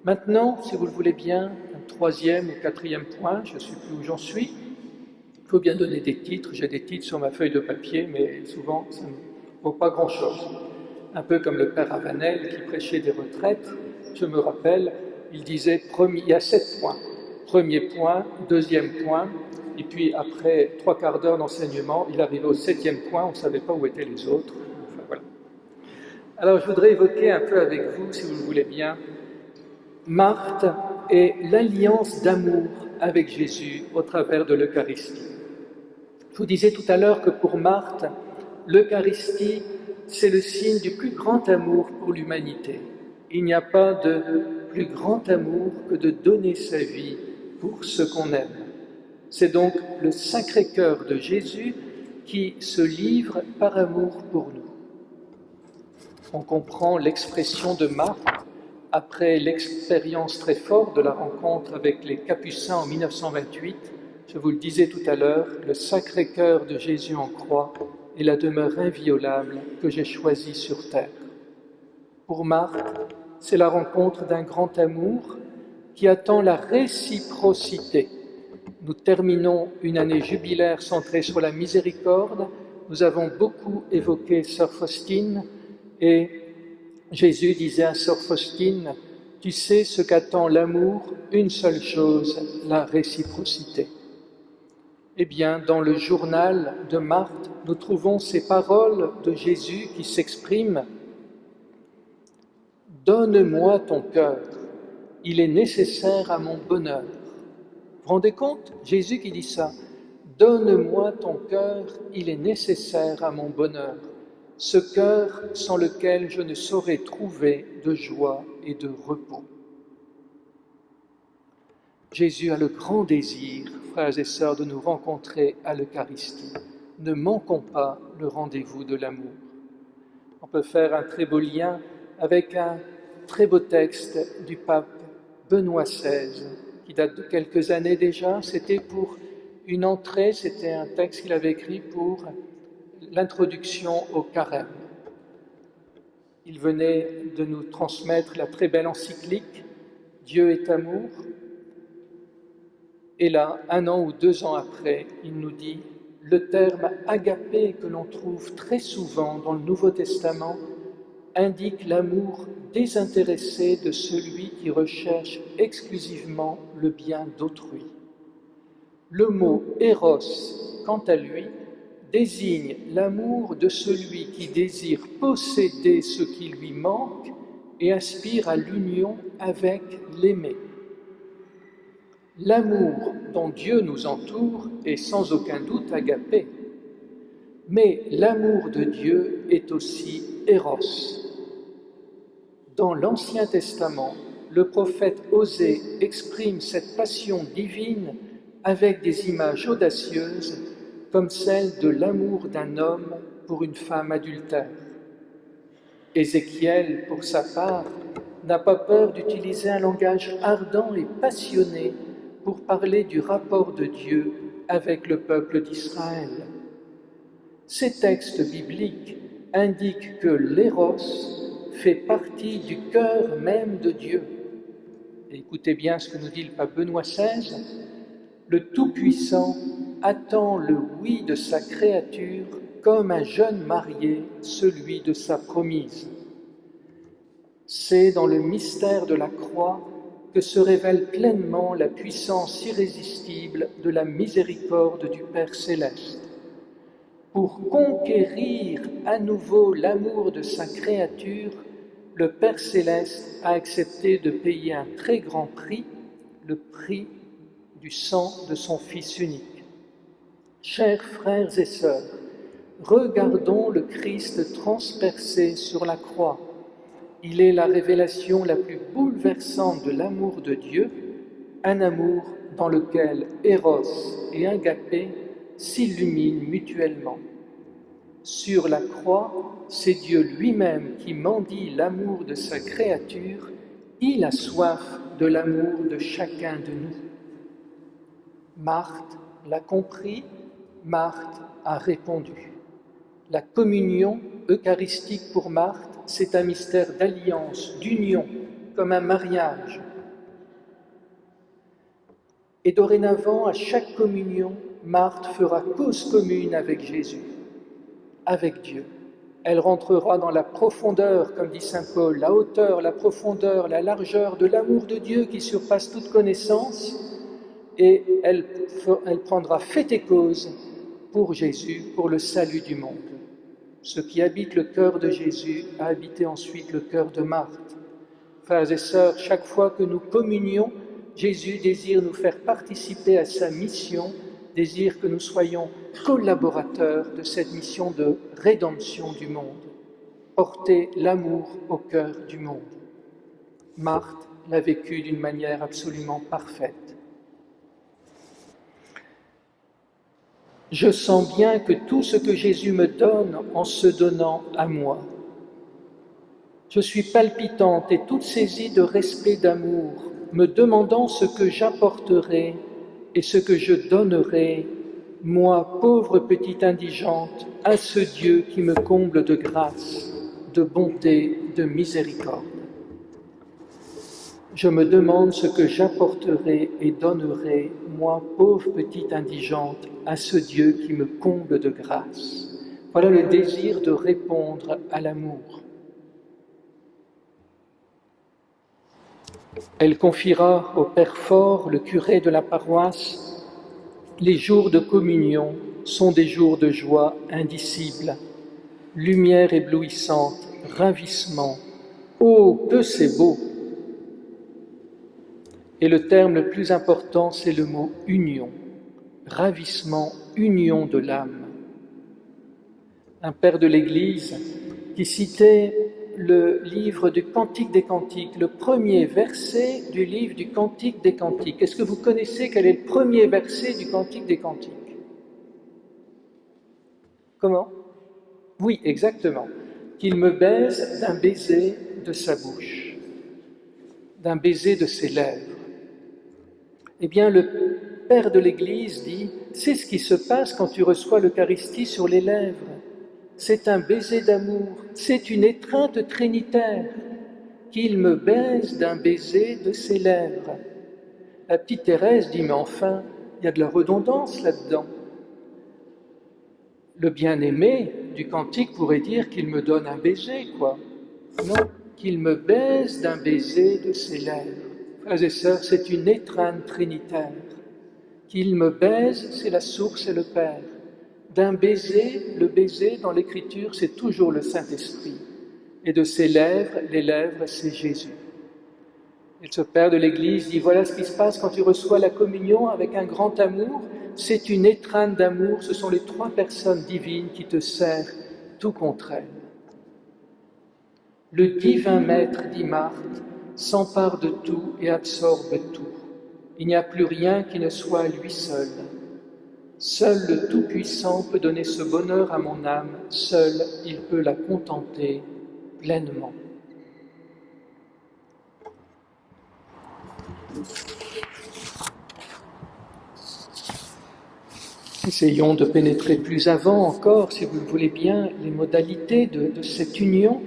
Maintenant, si vous le voulez bien, un troisième ou quatrième point, je ne sais plus où j'en suis. Il faut bien donner des titres, j'ai des titres sur ma feuille de papier, mais souvent ça ne vaut pas grand-chose. Un peu comme le père Avanel qui prêchait des retraites, je me rappelle, il disait, il y a 7 points. Premier point, deuxième point, et puis après 3/4 d'heure d'enseignement, il arrivait au 7e point, on ne savait pas où étaient les autres. Enfin, voilà. Alors je voudrais évoquer un peu avec vous, si vous le voulez bien, Marthe et l'alliance d'amour avec Jésus au travers de l'Eucharistie. Je vous disais tout à l'heure que pour Marthe, l'Eucharistie, c'est le signe du plus grand amour pour l'humanité. Il n'y a pas de plus grand amour que de donner sa vie pour ce qu'on aime. C'est donc le Sacré-Cœur de Jésus qui se livre par amour pour nous. On comprend l'expression de Marthe après l'expérience très forte de la rencontre avec les Capucins en 1928. Je vous le disais tout à l'heure, le Sacré-Cœur de Jésus en croix est la demeure inviolable que j'ai choisie sur terre. Pour Marthe, c'est la rencontre d'un grand amour qui attend la réciprocité. Nous terminons une année jubilaire centrée sur la miséricorde. Nous avons beaucoup évoqué Sœur Faustine et Jésus disait à Sœur Faustine, « Tu sais ce qu'attend l'amour, une seule chose, la réciprocité. » Eh bien, dans le journal de Marthe, nous trouvons ces paroles de Jésus qui s'expriment « Donne-moi ton cœur, il est nécessaire à mon bonheur. » Vous vous rendez compte? Jésus qui dit ça. « Donne-moi ton cœur, il est nécessaire à mon bonheur. » Ce cœur sans lequel je ne saurais trouver de joie et de repos. Jésus a le grand désir, frères et sœurs, de nous rencontrer à l'Eucharistie. Ne manquons pas le rendez-vous de l'amour. On peut faire un très beau lien avec un très beau texte du pape Benoît XVI, qui date de quelques années déjà. C'était pour une entrée, c'était un texte qu'il avait écrit pour l'introduction au carême. Il venait de nous transmettre la très belle encyclique « Dieu est amour ». Et là, 1 an ou 2 ans après, il nous dit « Le terme « agapé » que l'on trouve très souvent dans le Nouveau Testament indique l'amour désintéressé de celui qui recherche exclusivement le bien d'autrui. Le mot « éros », quant à lui, désigne l'amour de celui qui désire posséder ce qui lui manque et aspire à l'union avec l'aimé. L'amour dont Dieu nous entoure est sans aucun doute agapé, mais l'amour de Dieu est aussi éros. Dans l'Ancien Testament, le prophète Osée exprime cette passion divine avec des images audacieuses comme celle de l'amour d'un homme pour une femme adultère. Ézéchiel, pour sa part, n'a pas peur d'utiliser un langage ardent et passionné pour parler du rapport de Dieu avec le peuple d'Israël. Ces textes bibliques indiquent que l'éros fait partie du cœur même de Dieu. Et écoutez bien ce que nous dit le pape Benoît XVI, le Tout-Puissant attend le oui de sa créature comme un jeune marié celui de sa promise. C'est dans le mystère de la croix que se révèle pleinement la puissance irrésistible de la miséricorde du Père céleste. Pour conquérir à nouveau l'amour de sa créature, le Père céleste a accepté de payer un très grand prix, le prix du sang de son Fils unique. Chers frères et sœurs, regardons le Christ transpercé sur la croix. Il est la révélation la plus bouleversante de l'amour de Dieu, un amour dans lequel Éros et Agapé s'illuminent mutuellement. Sur la croix, c'est Dieu lui-même qui mendie l'amour de sa créature. Il a soif de l'amour de chacun de nous. Marthe l'a compris, Marthe a répondu. La communion eucharistique pour Marthe c'est un mystère d'alliance, d'union, comme un mariage. Et dorénavant, à chaque communion, Marthe fera cause commune avec Jésus, avec Dieu. Elle rentrera dans la profondeur, comme dit saint Paul, la hauteur, la profondeur, la largeur de l'amour de Dieu qui surpasse toute connaissance, et elle prendra fait et cause pour Jésus, pour le salut du monde. Ce qui habite le cœur de Jésus a habité ensuite le cœur de Marthe. Frères et sœurs, chaque fois que nous communions, Jésus désire nous faire participer à sa mission, désire que nous soyons collaborateurs de cette mission de rédemption du monde, porter l'amour au cœur du monde. Marthe l'a vécu d'une manière absolument parfaite. Je sens bien que tout ce que Jésus me donne en se donnant à moi, je suis palpitante et toute saisie de respect, d'amour, me demandant ce que j'apporterai et ce que je donnerai, moi, pauvre petite indigente, à ce Dieu qui me comble de grâce, de bonté, de miséricorde. Je me demande ce que j'apporterai et donnerai, moi, pauvre petite indigente, à ce Dieu qui me comble de grâce. Voilà le désir de répondre à l'amour. Elle confiera au Père Fort, le curé de la paroisse, les jours de communion sont des jours de joie indicible, lumière éblouissante, ravissement. Oh, que c'est beau! Et le terme le plus important, c'est le mot union. Ravissement, union de l'âme. Un père de l'Église qui citait le livre du Cantique des Cantiques, le premier verset du livre du Cantique des Cantiques. Est-ce que vous connaissez quel est le premier verset du Cantique des Cantiques? Comment? Oui, exactement. Qu'il me baise d'un baiser de sa bouche, d'un baiser de ses lèvres. Eh bien, le Père de l'Église dit, c'est ce qui se passe quand tu reçois l'Eucharistie sur les lèvres. C'est un baiser d'amour, c'est une étreinte trinitaire, qu'il me baise d'un baiser de ses lèvres. La petite Thérèse dit, mais enfin, il y a de la redondance là-dedans. Le bien-aimé du cantique pourrait dire qu'il me donne un baiser, quoi. Non, qu'il me baise d'un baiser de ses lèvres. Frères et sœurs, c'est une étreinte trinitaire. Qu'il me baise, c'est la source et le Père. D'un baiser, le baiser dans l'Écriture, c'est toujours le Saint-Esprit. Et de ses lèvres, les lèvres, c'est Jésus. Et ce Père de l'Église dit, voilà ce qui se passe quand tu reçois la communion avec un grand amour. C'est une étreinte d'amour, ce sont les trois personnes divines qui te serrent tout contre elles. Le divin Maître, dit Marthe, s'empare de tout et absorbe tout. Il n'y a plus rien qui ne soit à lui seul. Seul le Tout-Puissant peut donner ce bonheur à mon âme, seul il peut la contenter pleinement. Essayons de pénétrer plus avant encore, si vous le voulez bien, les modalités de cette union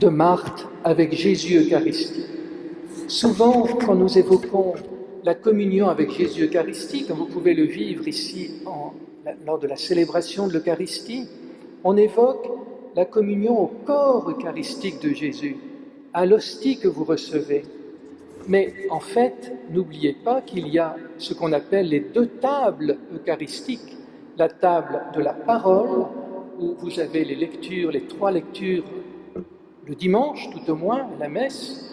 de Marthe avec Jésus Eucharistie. Souvent, quand nous évoquons la communion avec Jésus Eucharistie, comme vous pouvez le vivre ici lors de la célébration de l'Eucharistie, on évoque la communion au corps eucharistique de Jésus, à l'hostie que vous recevez. Mais en fait, n'oubliez pas qu'il y a ce qu'on appelle les deux tables eucharistiques. La table de la parole, où vous avez les trois lectures le dimanche, tout au moins, la messe,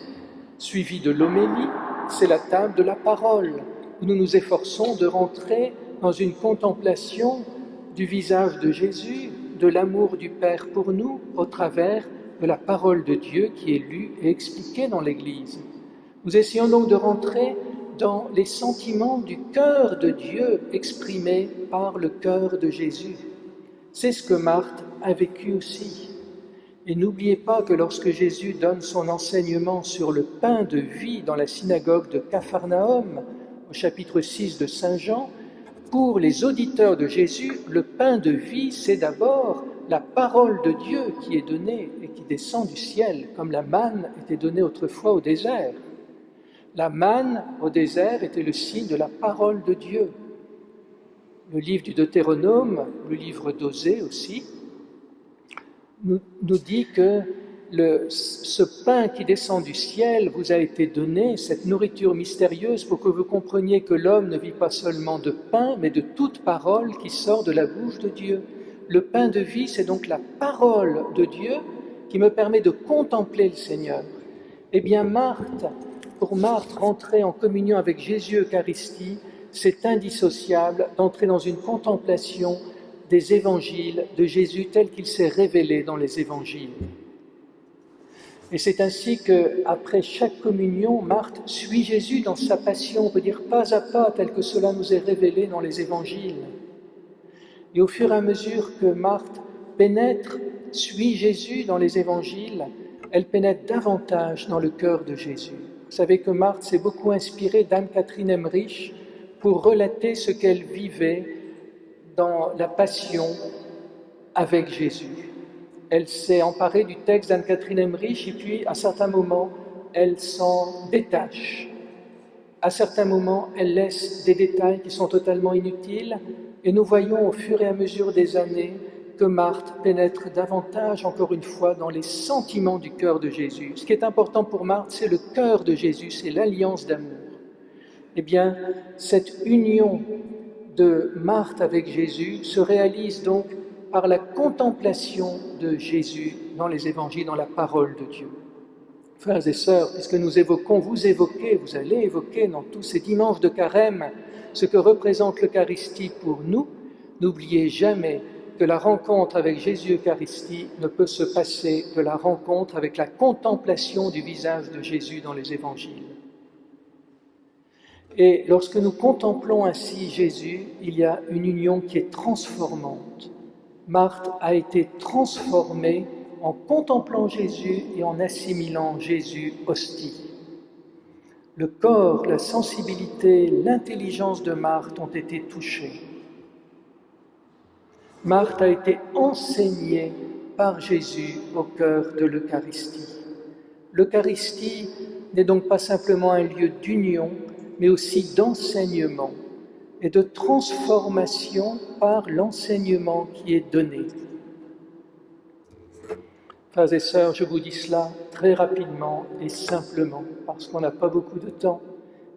suivie de l'homélie, c'est la table de la parole, où nous nous efforçons de rentrer dans une contemplation du visage de Jésus, de l'amour du Père pour nous, au travers de la parole de Dieu qui est lue et expliquée dans l'Église. Nous essayons donc de rentrer dans les sentiments du cœur de Dieu exprimés par le cœur de Jésus. C'est ce que Marthe a vécu aussi. Et n'oubliez pas que lorsque Jésus donne son enseignement sur le pain de vie dans la synagogue de Capharnaüm, au chapitre 6 de Saint Jean, pour les auditeurs de Jésus, le pain de vie, c'est d'abord la parole de Dieu qui est donnée et qui descend du ciel, comme la manne était donnée autrefois au désert. La manne au désert était le signe de la parole de Dieu. Le livre du Deutéronome, le livre d'Osée aussi, nous dit que ce pain qui descend du ciel vous a été donné, cette nourriture mystérieuse, pour que vous compreniez que l'homme ne vit pas seulement de pain, mais de toute parole qui sort de la bouche de Dieu. Le pain de vie, c'est donc la parole de Dieu qui me permet de contempler le Seigneur. Eh bien, pour Marthe, rentrer en communion avec Jésus Eucharistie, c'est indissociable d'entrer dans une contemplation des évangiles de Jésus tel qu'il s'est révélé dans les évangiles. Et c'est ainsi qu'après chaque communion, Marthe suit Jésus dans sa passion, on peut dire pas à pas, tel que cela nous est révélé dans les évangiles. Et au fur et à mesure que Marthe suit Jésus dans les évangiles, elle pénètre davantage dans le cœur de Jésus. Vous savez que Marthe s'est beaucoup inspirée d'Anne-Catherine Emmerich pour relater ce qu'elle vivait dans la passion avec Jésus. Elle s'est emparée du texte d'Anne-Catherine Emmerich et puis, à certains moments, elle s'en détache. À certains moments, elle laisse des détails qui sont totalement inutiles et nous voyons au fur et à mesure des années que Marthe pénètre davantage, encore une fois, dans les sentiments du cœur de Jésus. Ce qui est important pour Marthe, c'est le cœur de Jésus, c'est l'alliance d'amour. Eh bien, cette union de Marthe avec Jésus se réalise donc par la contemplation de Jésus dans les évangiles, dans la parole de Dieu. Frères et sœurs, puisque vous allez évoquer dans tous ces dimanches de carême ce que représente l'Eucharistie pour nous, n'oubliez jamais que la rencontre avec Jésus Eucharistie ne peut se passer de la rencontre avec la contemplation du visage de Jésus dans les évangiles. Et lorsque nous contemplons ainsi Jésus, il y a une union qui est transformante. Marthe a été transformée en contemplant Jésus et en assimilant Jésus hostie. Le corps, la sensibilité, l'intelligence de Marthe ont été touchés. Marthe a été enseignée par Jésus au cœur de l'Eucharistie. L'Eucharistie n'est donc pas simplement un lieu d'union, mais aussi d'enseignement et de transformation par l'enseignement qui est donné. Frères et sœurs, je vous dis cela très rapidement et simplement, parce qu'on n'a pas beaucoup de temps,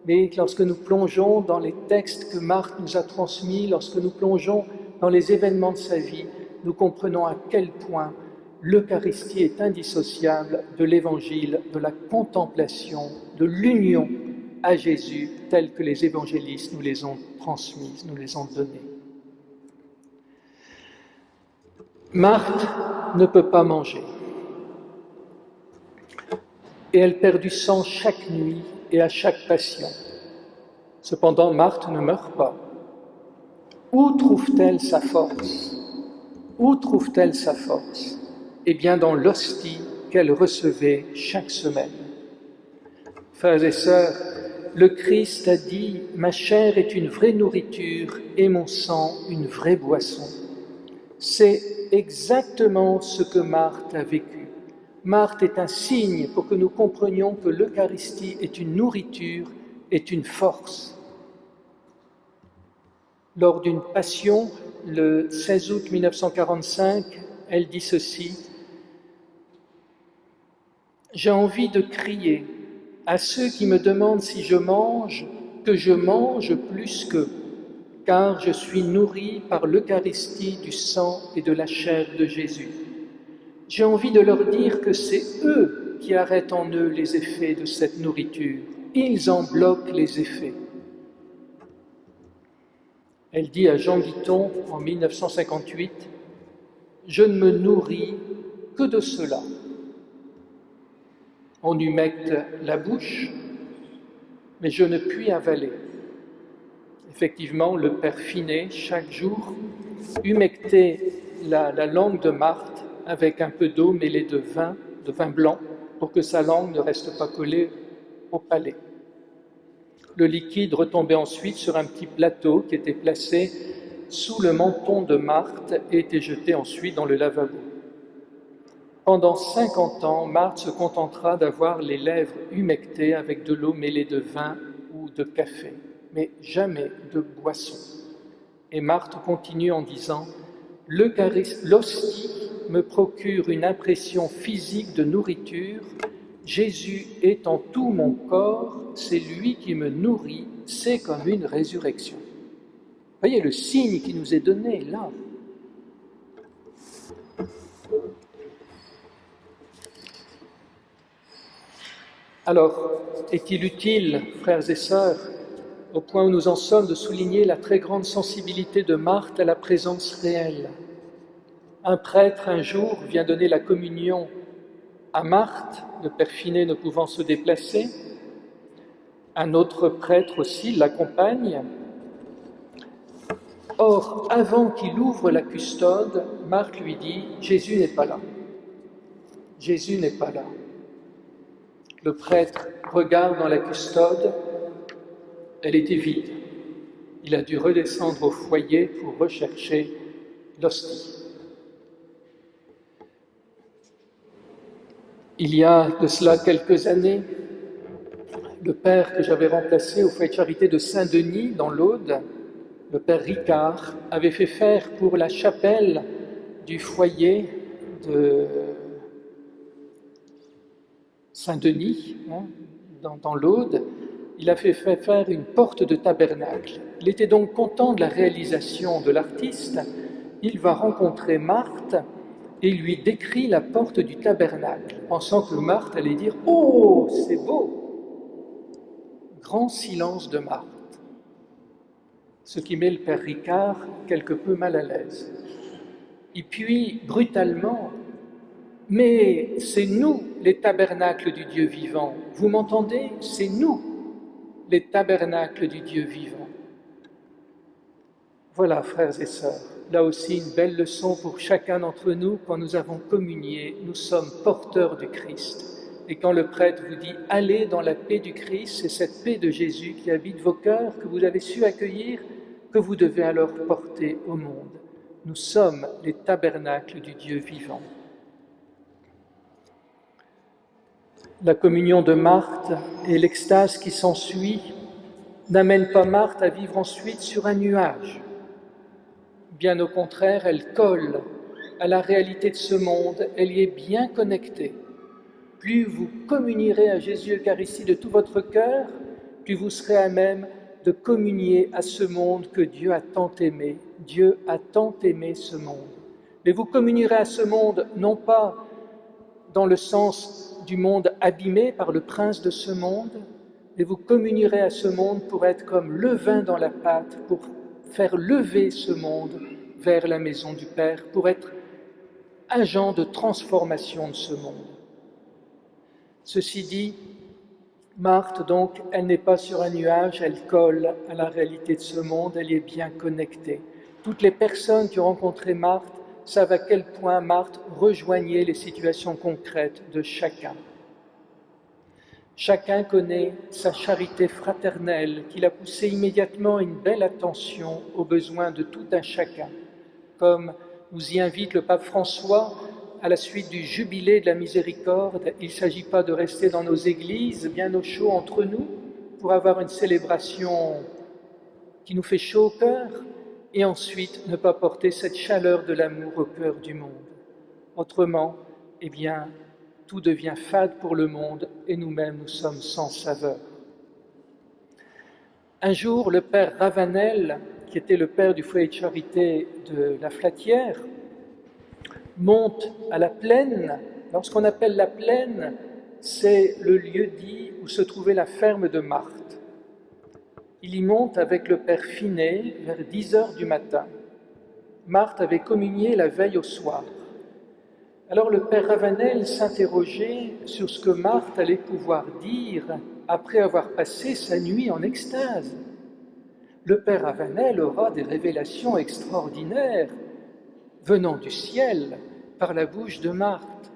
mais lorsque nous plongeons dans les textes que Marthe nous a transmis, lorsque nous plongeons dans les événements de sa vie, nous comprenons à quel point l'Eucharistie est indissociable de l'Évangile, de la contemplation, de l'union à Jésus, tels que les évangélistes nous les ont transmises, nous les ont données. Marthe ne peut pas manger. Et elle perd du sang chaque nuit et à chaque passion. Cependant, Marthe ne meurt pas. Où trouve-t-elle sa force? Où trouve-t-elle sa force? Eh bien, dans l'hostie qu'elle recevait chaque semaine. Frères et sœurs, le Christ a dit « Ma chair est une vraie nourriture et mon sang une vraie boisson ». C'est exactement ce que Marthe a vécu. Marthe est un signe pour que nous comprenions que l'Eucharistie est une nourriture, est une force. Lors d'une passion, le 16 août 1945, elle dit ceci « J'ai envie de crier à ceux qui me demandent si je mange, que je mange plus qu'eux, car je suis nourri par l'Eucharistie du sang et de la chair de Jésus. J'ai envie de leur dire que c'est eux qui arrêtent en eux les effets de cette nourriture. Ils en bloquent les effets. » Elle dit à Jean Guiton en 1958 « Je ne me nourris que de cela. » On humecte la bouche, mais je ne puis avaler. Effectivement, le père Finet, chaque jour, humectait la langue de Marthe avec un peu d'eau mêlée de vin blanc, pour que sa langue ne reste pas collée au palais. Le liquide retombait ensuite sur un petit plateau qui était placé sous le menton de Marthe et était jeté ensuite dans le lavabo. Pendant 50 ans, Marthe se contentera d'avoir les lèvres humectées avec de l'eau mêlée de vin ou de café, mais jamais de boisson. Et Marthe continue en disant « L'hostie me procure une impression physique de nourriture. Jésus est en tout mon corps, c'est lui qui me nourrit, c'est comme une résurrection. » Voyez le signe qui nous est donné là. Alors, est-il utile, frères et sœurs, au point où nous en sommes, de souligner la très grande sensibilité de Marthe à la présence réelle? Un prêtre, un jour, vient donner la communion à Marthe, le père Finet ne pouvant se déplacer. Un autre prêtre aussi l'accompagne. Or, avant qu'il ouvre la custode, Marthe lui dit « Jésus n'est pas là. Jésus n'est pas là. » Le prêtre regarde dans la custode, elle était vide. Il a dû redescendre au foyer pour rechercher l'hostie. Il y a de cela quelques années, le père que j'avais remplacé au foyer de charité de Saint-Denis, dans l'Aude, le père Ricard, avait fait faire pour la chapelle du foyer de Saint-Denis, dans l'Aude, il a fait faire une porte de tabernacle. Il était donc content de la réalisation de l'artiste. Il va rencontrer Marthe et lui décrit la porte du tabernacle, pensant que Marthe allait dire « Oh, c'est beau !» Grand silence de Marthe, ce qui met le père Ricard quelque peu mal à l'aise. Et puis, brutalement, « Mais c'est nous, les tabernacles du Dieu vivant. Vous m'entendez? C'est nous, les tabernacles du Dieu vivant. » Voilà, frères et sœurs, là aussi une belle leçon pour chacun d'entre nous. Quand nous avons communié, nous sommes porteurs du Christ. Et quand le prêtre vous dit « Allez dans la paix du Christ », c'est cette paix de Jésus qui habite vos cœurs, que vous avez su accueillir, que vous devez alors porter au monde. Nous sommes les tabernacles du Dieu vivant. La communion de Marthe et l'extase qui s'ensuit n'amènent pas Marthe à vivre ensuite sur un nuage. Bien au contraire, elle colle à la réalité de ce monde, elle y est bien connectée. Plus vous communierez à Jésus Eucharistie de tout votre cœur, plus vous serez à même de communier à ce monde que Dieu a tant aimé. Dieu a tant aimé ce monde. Mais vous communierez à ce monde non pas dans le sens du monde abîmé par le prince de ce monde, mais vous communierez à ce monde pour être comme le vin dans la pâte, pour faire lever ce monde vers la maison du Père, pour être agent de transformation de ce monde. Ceci dit, Marthe, donc, elle n'est pas sur un nuage, elle colle à la réalité de ce monde, elle y est bien connectée. Toutes les personnes qui ont rencontré Marthe savent à quel point Marthe rejoignait les situations concrètes de chacun. Chacun connaît sa charité fraternelle qui l'a poussé immédiatement à une belle attention aux besoins de tout un chacun, comme nous y invite le pape François à la suite du jubilé de la miséricorde. Il ne s'agit pas de rester dans nos églises bien au chaud entre nous pour avoir une célébration qui nous fait chaud au cœur, et ensuite ne pas porter cette chaleur de l'amour au cœur du monde. Autrement, eh bien, tout devient fade pour le monde et nous-mêmes, nous sommes sans saveur. Un jour, le père Ravanel, qui était le père du foyer de charité de la Flatière, monte à la plaine. Lorsqu'on appelle la plaine, c'est le lieu-dit où se trouvait la ferme de Marthe. Il y monte avec le père Finet vers 10h du matin. Marthe avait communié la veille au soir. Alors le père Ravanel s'interrogeait sur ce que Marthe allait pouvoir dire après avoir passé sa nuit en extase. Le père Ravanel aura des révélations extraordinaires venant du ciel par la bouche de Marthe.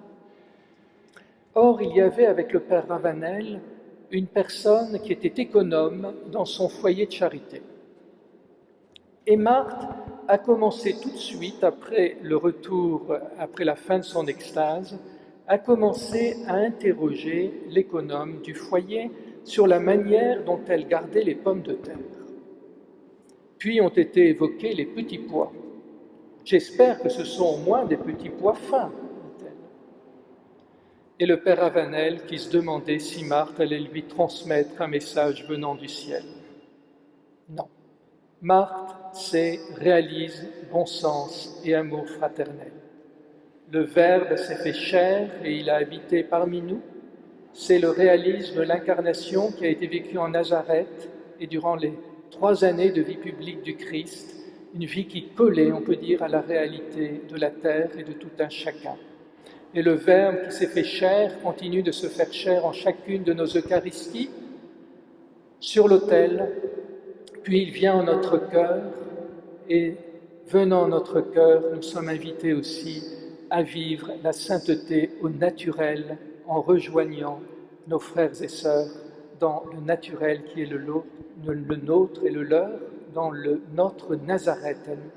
Or, il y avait avec le père Ravanel une personne qui était économe dans son foyer de charité. Et Marthe a commencé tout de suite, après le retour, après la fin de son extase, a commencé à interroger l'économe du foyer sur la manière dont elle gardait les pommes de terre. Puis ont été évoqués les petits pois. « J'espère que ce sont au moins des petits pois fins, dit-elle. » Et le père Avanel qui se demandait si Marthe allait lui transmettre un message venant du ciel. Non. Marthe, c'est réalise, bon sens et amour fraternel. Le Verbe s'est fait chair et il a habité parmi nous. C'est le réalisme de l'incarnation qui a été vécu en Nazareth et durant les 3 années de vie publique du Christ, une vie qui collait, on peut dire, à la réalité de la terre et de tout un chacun. Et le Verbe qui s'est fait chair continue de se faire chair en chacune de nos Eucharisties, sur l'autel, puis il vient en notre cœur, et venant en notre cœur, nous sommes invités aussi à vivre la sainteté au naturel, en rejoignant nos frères et sœurs dans le naturel qui est le nôtre et le leur, dans notre Nazareth à nous.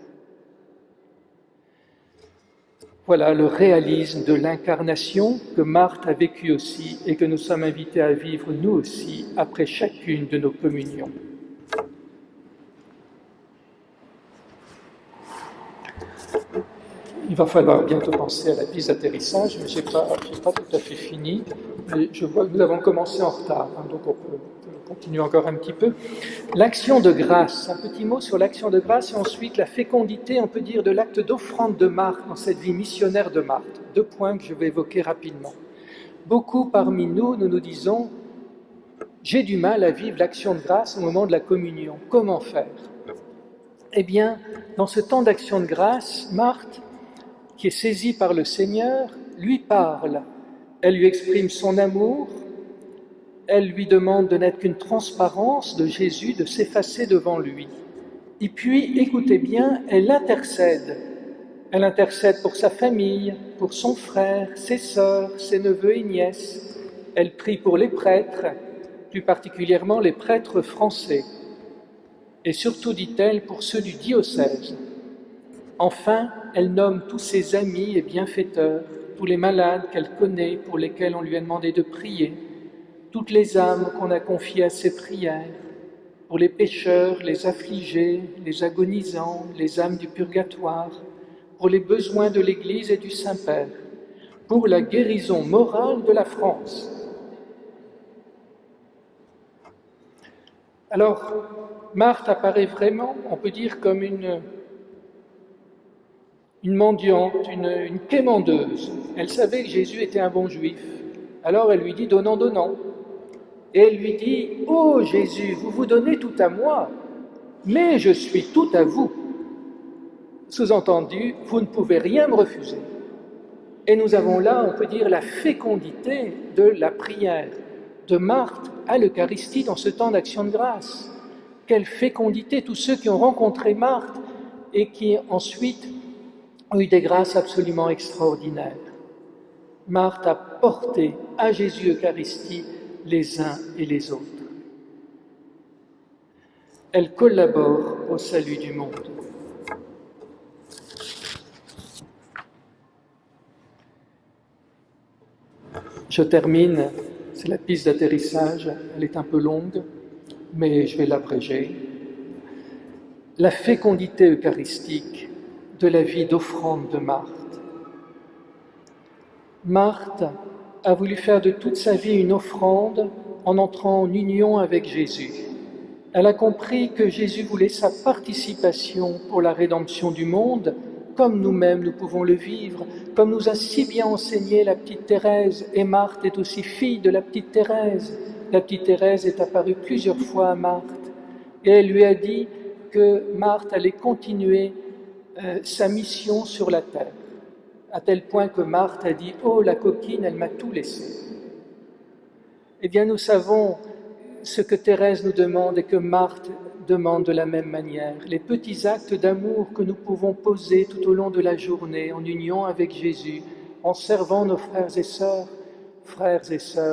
Voilà le réalisme de l'incarnation que Marthe a vécu aussi et que nous sommes invités à vivre nous aussi après chacune de nos communions. Il va falloir bientôt penser à la piste d'atterrissage, mais je n'ai pas tout à fait fini. Mais je vois que nous avons commencé en retard, donc on peut continuer encore un petit peu. L'action de grâce, un petit mot sur l'action de grâce, et ensuite la fécondité, on peut dire, de l'acte d'offrande de Marthe dans cette vie missionnaire de Marthe. 2 points que je vais évoquer rapidement. Beaucoup parmi nous nous disons « J'ai du mal à vivre l'action de grâce au moment de la communion. Comment faire ?» Eh bien, dans ce temps d'action de grâce, Marthe, qui est saisie par le Seigneur, lui parle. Elle lui exprime son amour, elle lui demande de n'être qu'une transparence de Jésus, de s'effacer devant lui. Et puis, écoutez bien, elle intercède. Elle intercède pour sa famille, pour son frère, ses sœurs, ses neveux et nièces. Elle prie pour les prêtres, plus particulièrement les prêtres français. Et surtout, dit-elle, pour ceux du diocèse. Enfin, elle nomme tous ses amis et bienfaiteurs, tous les malades qu'elle connaît, pour lesquels on lui a demandé de prier, toutes les âmes qu'on a confiées à ses prières, pour les pécheurs, les affligés, les agonisants, les âmes du purgatoire, pour les besoins de l'Église et du Saint-Père, pour la guérison morale de la France. Alors, Marthe apparaît vraiment, on peut dire, comme une mendiante, une quémandeuse. Elle savait que Jésus était un bon juif. Alors elle lui dit « donnant, donnant ». Et elle lui dit « Oh Jésus, vous vous donnez tout à moi, mais je suis tout à vous. » Sous-entendu, vous ne pouvez rien me refuser. Et nous avons là, on peut dire, la fécondité de la prière de Marthe à l'Eucharistie dans ce temps d'action de grâce. Quelle fécondité, tous ceux qui ont rencontré Marthe et qui ensuite ont eu des grâces absolument extraordinaires. Marthe a porté à Jésus Eucharistie les uns et les autres. Elle collabore au salut du monde. Je termine, c'est la piste d'atterrissage, elle est un peu longue, mais je vais l'abréger. La fécondité eucharistique de la vie d'offrande de Marthe. Marthe a voulu faire de toute sa vie une offrande en entrant en union avec Jésus. Elle a compris que Jésus voulait sa participation pour la rédemption du monde, comme nous-mêmes nous pouvons le vivre, comme nous a si bien enseigné la petite Thérèse, et Marthe est aussi fille de la petite Thérèse. La petite Thérèse est apparue plusieurs fois à Marthe, et elle lui a dit que Marthe allait continuer sa mission sur la terre, à tel point que Marthe a dit « Oh, la coquine, elle m'a tout laissé ». Eh bien, nous savons ce que Thérèse nous demande et que Marthe demande de la même manière. Les petits actes d'amour que nous pouvons poser tout au long de la journée en union avec Jésus, en servant nos frères et sœurs,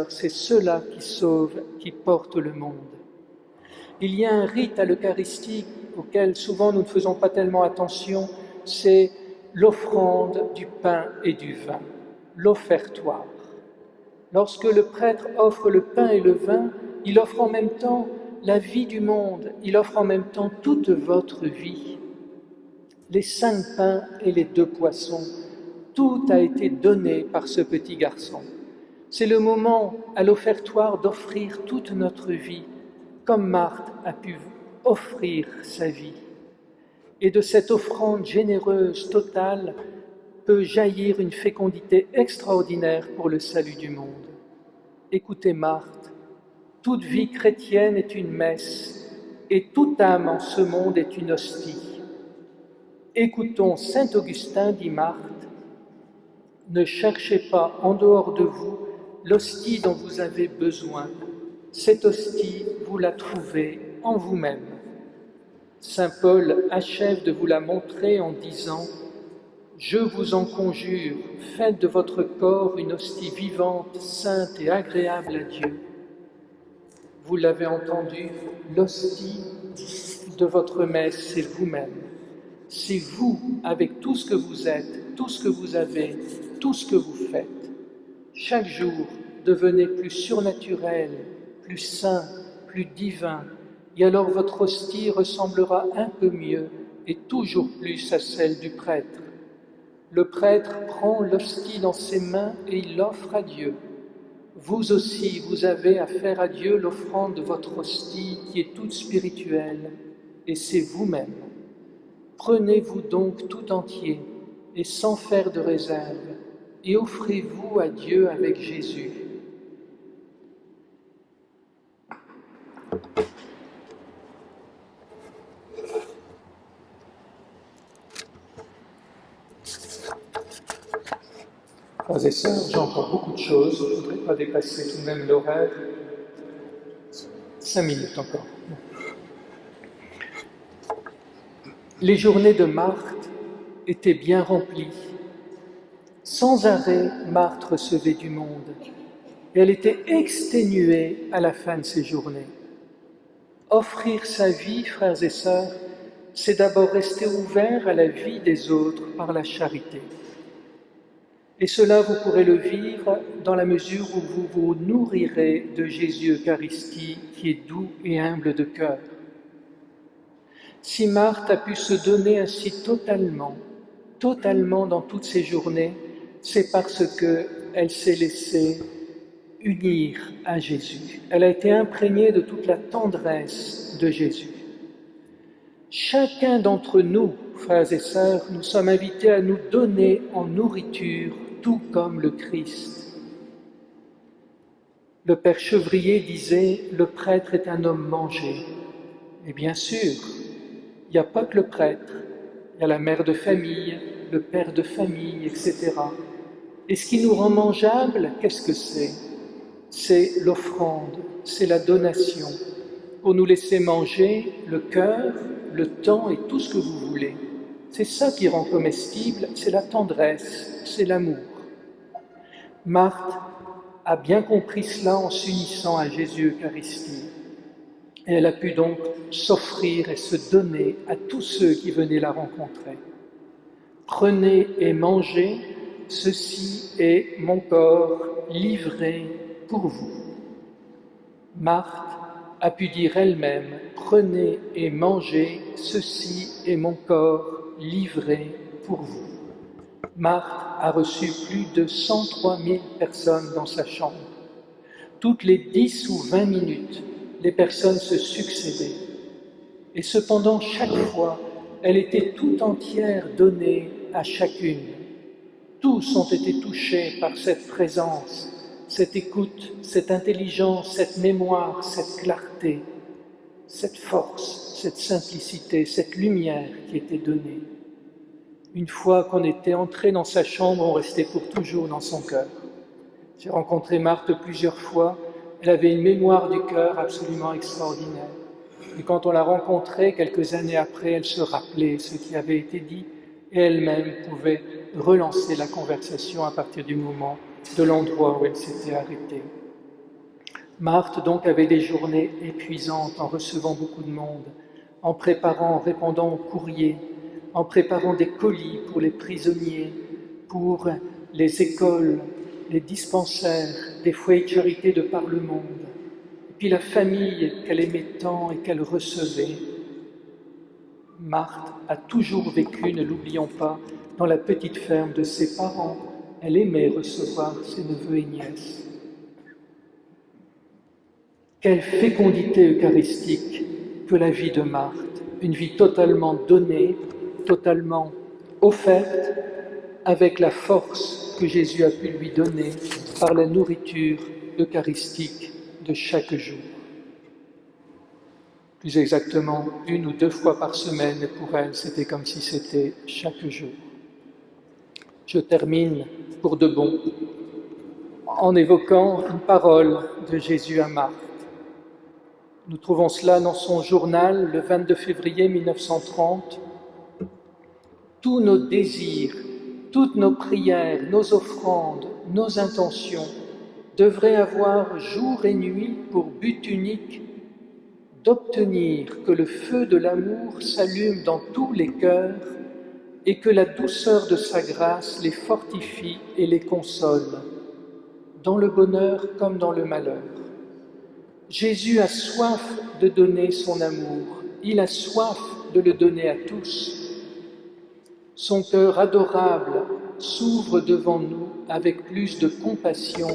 c'est ceux-là qui sauvent, qui portent le monde. Il y a un rite à l'Eucharistie auquel souvent nous ne faisons pas tellement attention, c'est l'offrande du pain et du vin, l'offertoire. Lorsque le prêtre offre le pain et le vin, il offre en même temps la vie du monde, il offre en même temps toute votre vie. Les 5 pains et les 2 poissons, tout a été donné par ce petit garçon. C'est le moment à l'offertoire d'offrir toute notre vie, comme Marthe a pu offrir sa vie. Et de cette offrande généreuse, totale, peut jaillir une fécondité extraordinaire pour le salut du monde. Écoutez Marthe, toute vie chrétienne est une messe, et toute âme en ce monde est une hostie. Écoutons saint Augustin, dit Marthe, ne cherchez pas en dehors de vous l'hostie dont vous avez besoin. Cette hostie, vous la trouvez en vous-même. Saint Paul achève de vous la montrer en disant « Je vous en conjure, faites de votre corps une hostie vivante, sainte et agréable à Dieu. » Vous l'avez entendu, l'hostie de votre messe, c'est vous-même. C'est vous, avec tout ce que vous êtes, tout ce que vous avez, tout ce que vous faites. Chaque jour, devenez plus surnaturel, plus saint, plus divin, et alors votre hostie ressemblera un peu mieux et toujours plus à celle du prêtre. Le prêtre prend l'hostie dans ses mains et il l'offre à Dieu. Vous aussi, vous avez à faire à Dieu l'offrande de votre hostie qui est toute spirituelle, et c'est vous-même. Prenez-vous donc tout entier et sans faire de réserve, et offrez-vous à Dieu avec Jésus. Frères et sœurs, j'ai encore beaucoup de choses, je ne voudrais pas dépasser tout de même l'horaire. 5 minutes encore. Les journées de Marthe étaient bien remplies. Sans arrêt, Marthe recevait du monde, et elle était exténuée à la fin de ces journées. Offrir sa vie, frères et sœurs, c'est d'abord rester ouvert à la vie des autres par la charité. Et cela, vous pourrez le vivre dans la mesure où vous vous nourrirez de Jésus Eucharistie, qui est doux et humble de cœur. Si Marthe a pu se donner ainsi totalement dans toutes ces journées, c'est parce qu'elle s'est laissée unir à Jésus. Elle a été imprégnée de toute la tendresse de Jésus. Chacun d'entre nous, frères et sœurs, nous sommes invités à nous donner en nourriture, tout comme le Christ. Le père Chevrier disait « Le prêtre est un homme mangé ». Et bien sûr, il n'y a pas que le prêtre, il y a la mère de famille, le père de famille, etc. Et ce qui nous rend mangeables, qu'est-ce que c'est ? C'est l'offrande, c'est la donation, pour nous laisser manger le cœur, le temps et tout ce que vous voulez. C'est ça qui rend comestible, c'est la tendresse, c'est l'amour. Marthe a bien compris cela en s'unissant à Jésus Eucharistie. Et elle a pu donc s'offrir et se donner à tous ceux qui venaient la rencontrer. Prenez et mangez, ceci est mon corps livré pour vous. Marthe a pu dire elle-même, prenez et mangez, ceci est mon corps livré pour vous. Marthe a reçu plus de 103 000 personnes dans sa chambre. Toutes les 10 ou 20 minutes, les personnes se succédaient. Et cependant, chaque fois, elle était tout entière donnée à chacune. Tous ont été touchés par cette présence, cette écoute, cette intelligence, cette mémoire, cette clarté, cette force, cette simplicité, cette lumière qui était donnée. Une fois qu'on était entré dans sa chambre, on restait pour toujours dans son cœur. J'ai rencontré Marthe plusieurs fois, elle avait une mémoire du cœur absolument extraordinaire. Et quand on l'a rencontrée, quelques années après, elle se rappelait ce qui avait été dit et elle-même pouvait relancer la conversation à partir du moment, de l'endroit où elle s'était arrêtée. Marthe donc avait des journées épuisantes en recevant beaucoup de monde, en préparant, en répondant aux courriers, en préparant des colis pour les prisonniers, pour les écoles, les dispensaires, des foyers de charité de par le monde. Et puis la famille qu'elle aimait tant et qu'elle recevait. Marthe a toujours vécu, ne l'oublions pas, dans la petite ferme de ses parents. Elle aimait recevoir ses neveux et nièces. Quelle fécondité eucharistique que la vie de Marthe, une vie totalement donnée, totalement offerte, avec la force que Jésus a pu lui donner par la nourriture eucharistique de chaque jour. Plus exactement, 1 ou 2 fois par semaine, et pour elle, c'était comme si c'était chaque jour. Je termine pour de bon en évoquant une parole de Jésus à Marthe. Nous trouvons cela dans son journal le 22 février 1930. Tous nos désirs, toutes nos prières, nos offrandes, nos intentions devraient avoir jour et nuit pour but unique d'obtenir que le feu de l'amour s'allume dans tous les cœurs et que la douceur de sa grâce les fortifie et les console, dans le bonheur comme dans le malheur. Jésus a soif de donner son amour, il a soif de le donner à tous. Son cœur adorable s'ouvre devant nous avec plus de compassion,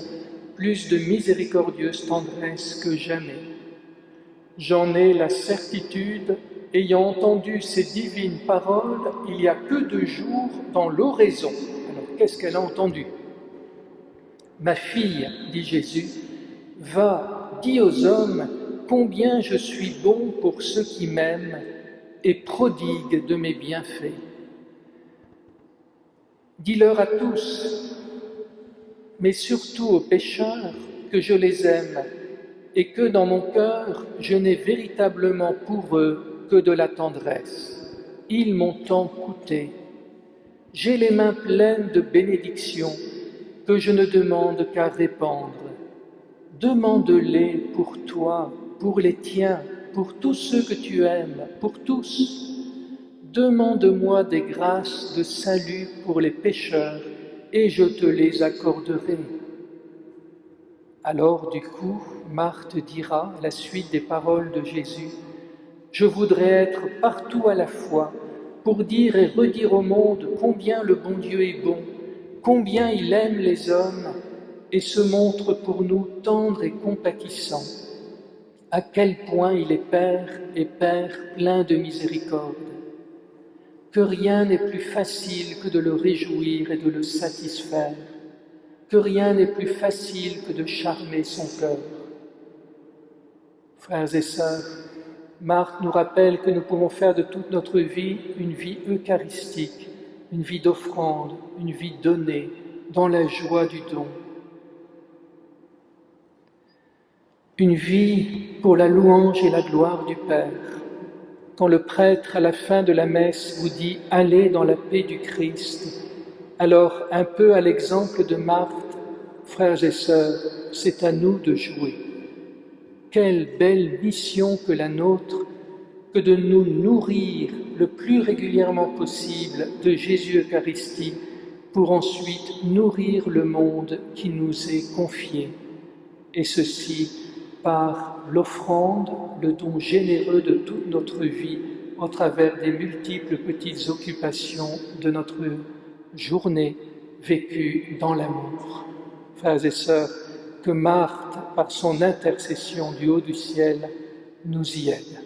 plus de miséricordieuse tendresse que jamais. J'en ai la certitude, ayant entendu ces divines paroles il y a peu de jours dans l'oraison. Alors, qu'est-ce qu'elle a entendu ? Ma fille, dit Jésus, va, dis aux hommes combien je suis bon pour ceux qui m'aiment et prodigue de mes bienfaits. Dis-leur à tous, mais surtout aux pécheurs, que je les aime et que dans mon cœur, je n'ai véritablement pour eux que de la tendresse. Ils m'ont tant coûté. J'ai les mains pleines de bénédictions que je ne demande qu'à répandre. Demande-les pour toi, pour les tiens, pour tous ceux que tu aimes, pour tous. Demande-moi des grâces de salut pour les pécheurs et je te les accorderai. Alors, du coup, Marthe dira, à la suite des paroles de Jésus, « Je voudrais être partout à la fois pour dire et redire au monde combien le bon Dieu est bon, combien il aime les hommes et se montre pour nous tendre et compatissant, à quel point il est Père et Père plein de miséricorde, que rien n'est plus facile que de le réjouir et de le satisfaire, que rien n'est plus facile que de charmer son cœur. » Frères et sœurs, Marthe nous rappelle que nous pouvons faire de toute notre vie une vie eucharistique, une vie d'offrande, une vie donnée, dans la joie du don. Une vie pour la louange et la gloire du Père. Quand le prêtre, à la fin de la messe, vous dit « Allez dans la paix du Christ », alors, un peu à l'exemple de Marthe, frères et sœurs, c'est à nous de jouer. Quelle belle mission que la nôtre, que de nous nourrir le plus régulièrement possible de Jésus Eucharistie, pour ensuite nourrir le monde qui nous est confié, et ceci par l'offrande, le don généreux de toute notre vie, au travers des multiples petites occupations de notre journée vécue dans l'amour. Frères et sœurs, que Marthe, par son intercession du haut du ciel, nous y aide.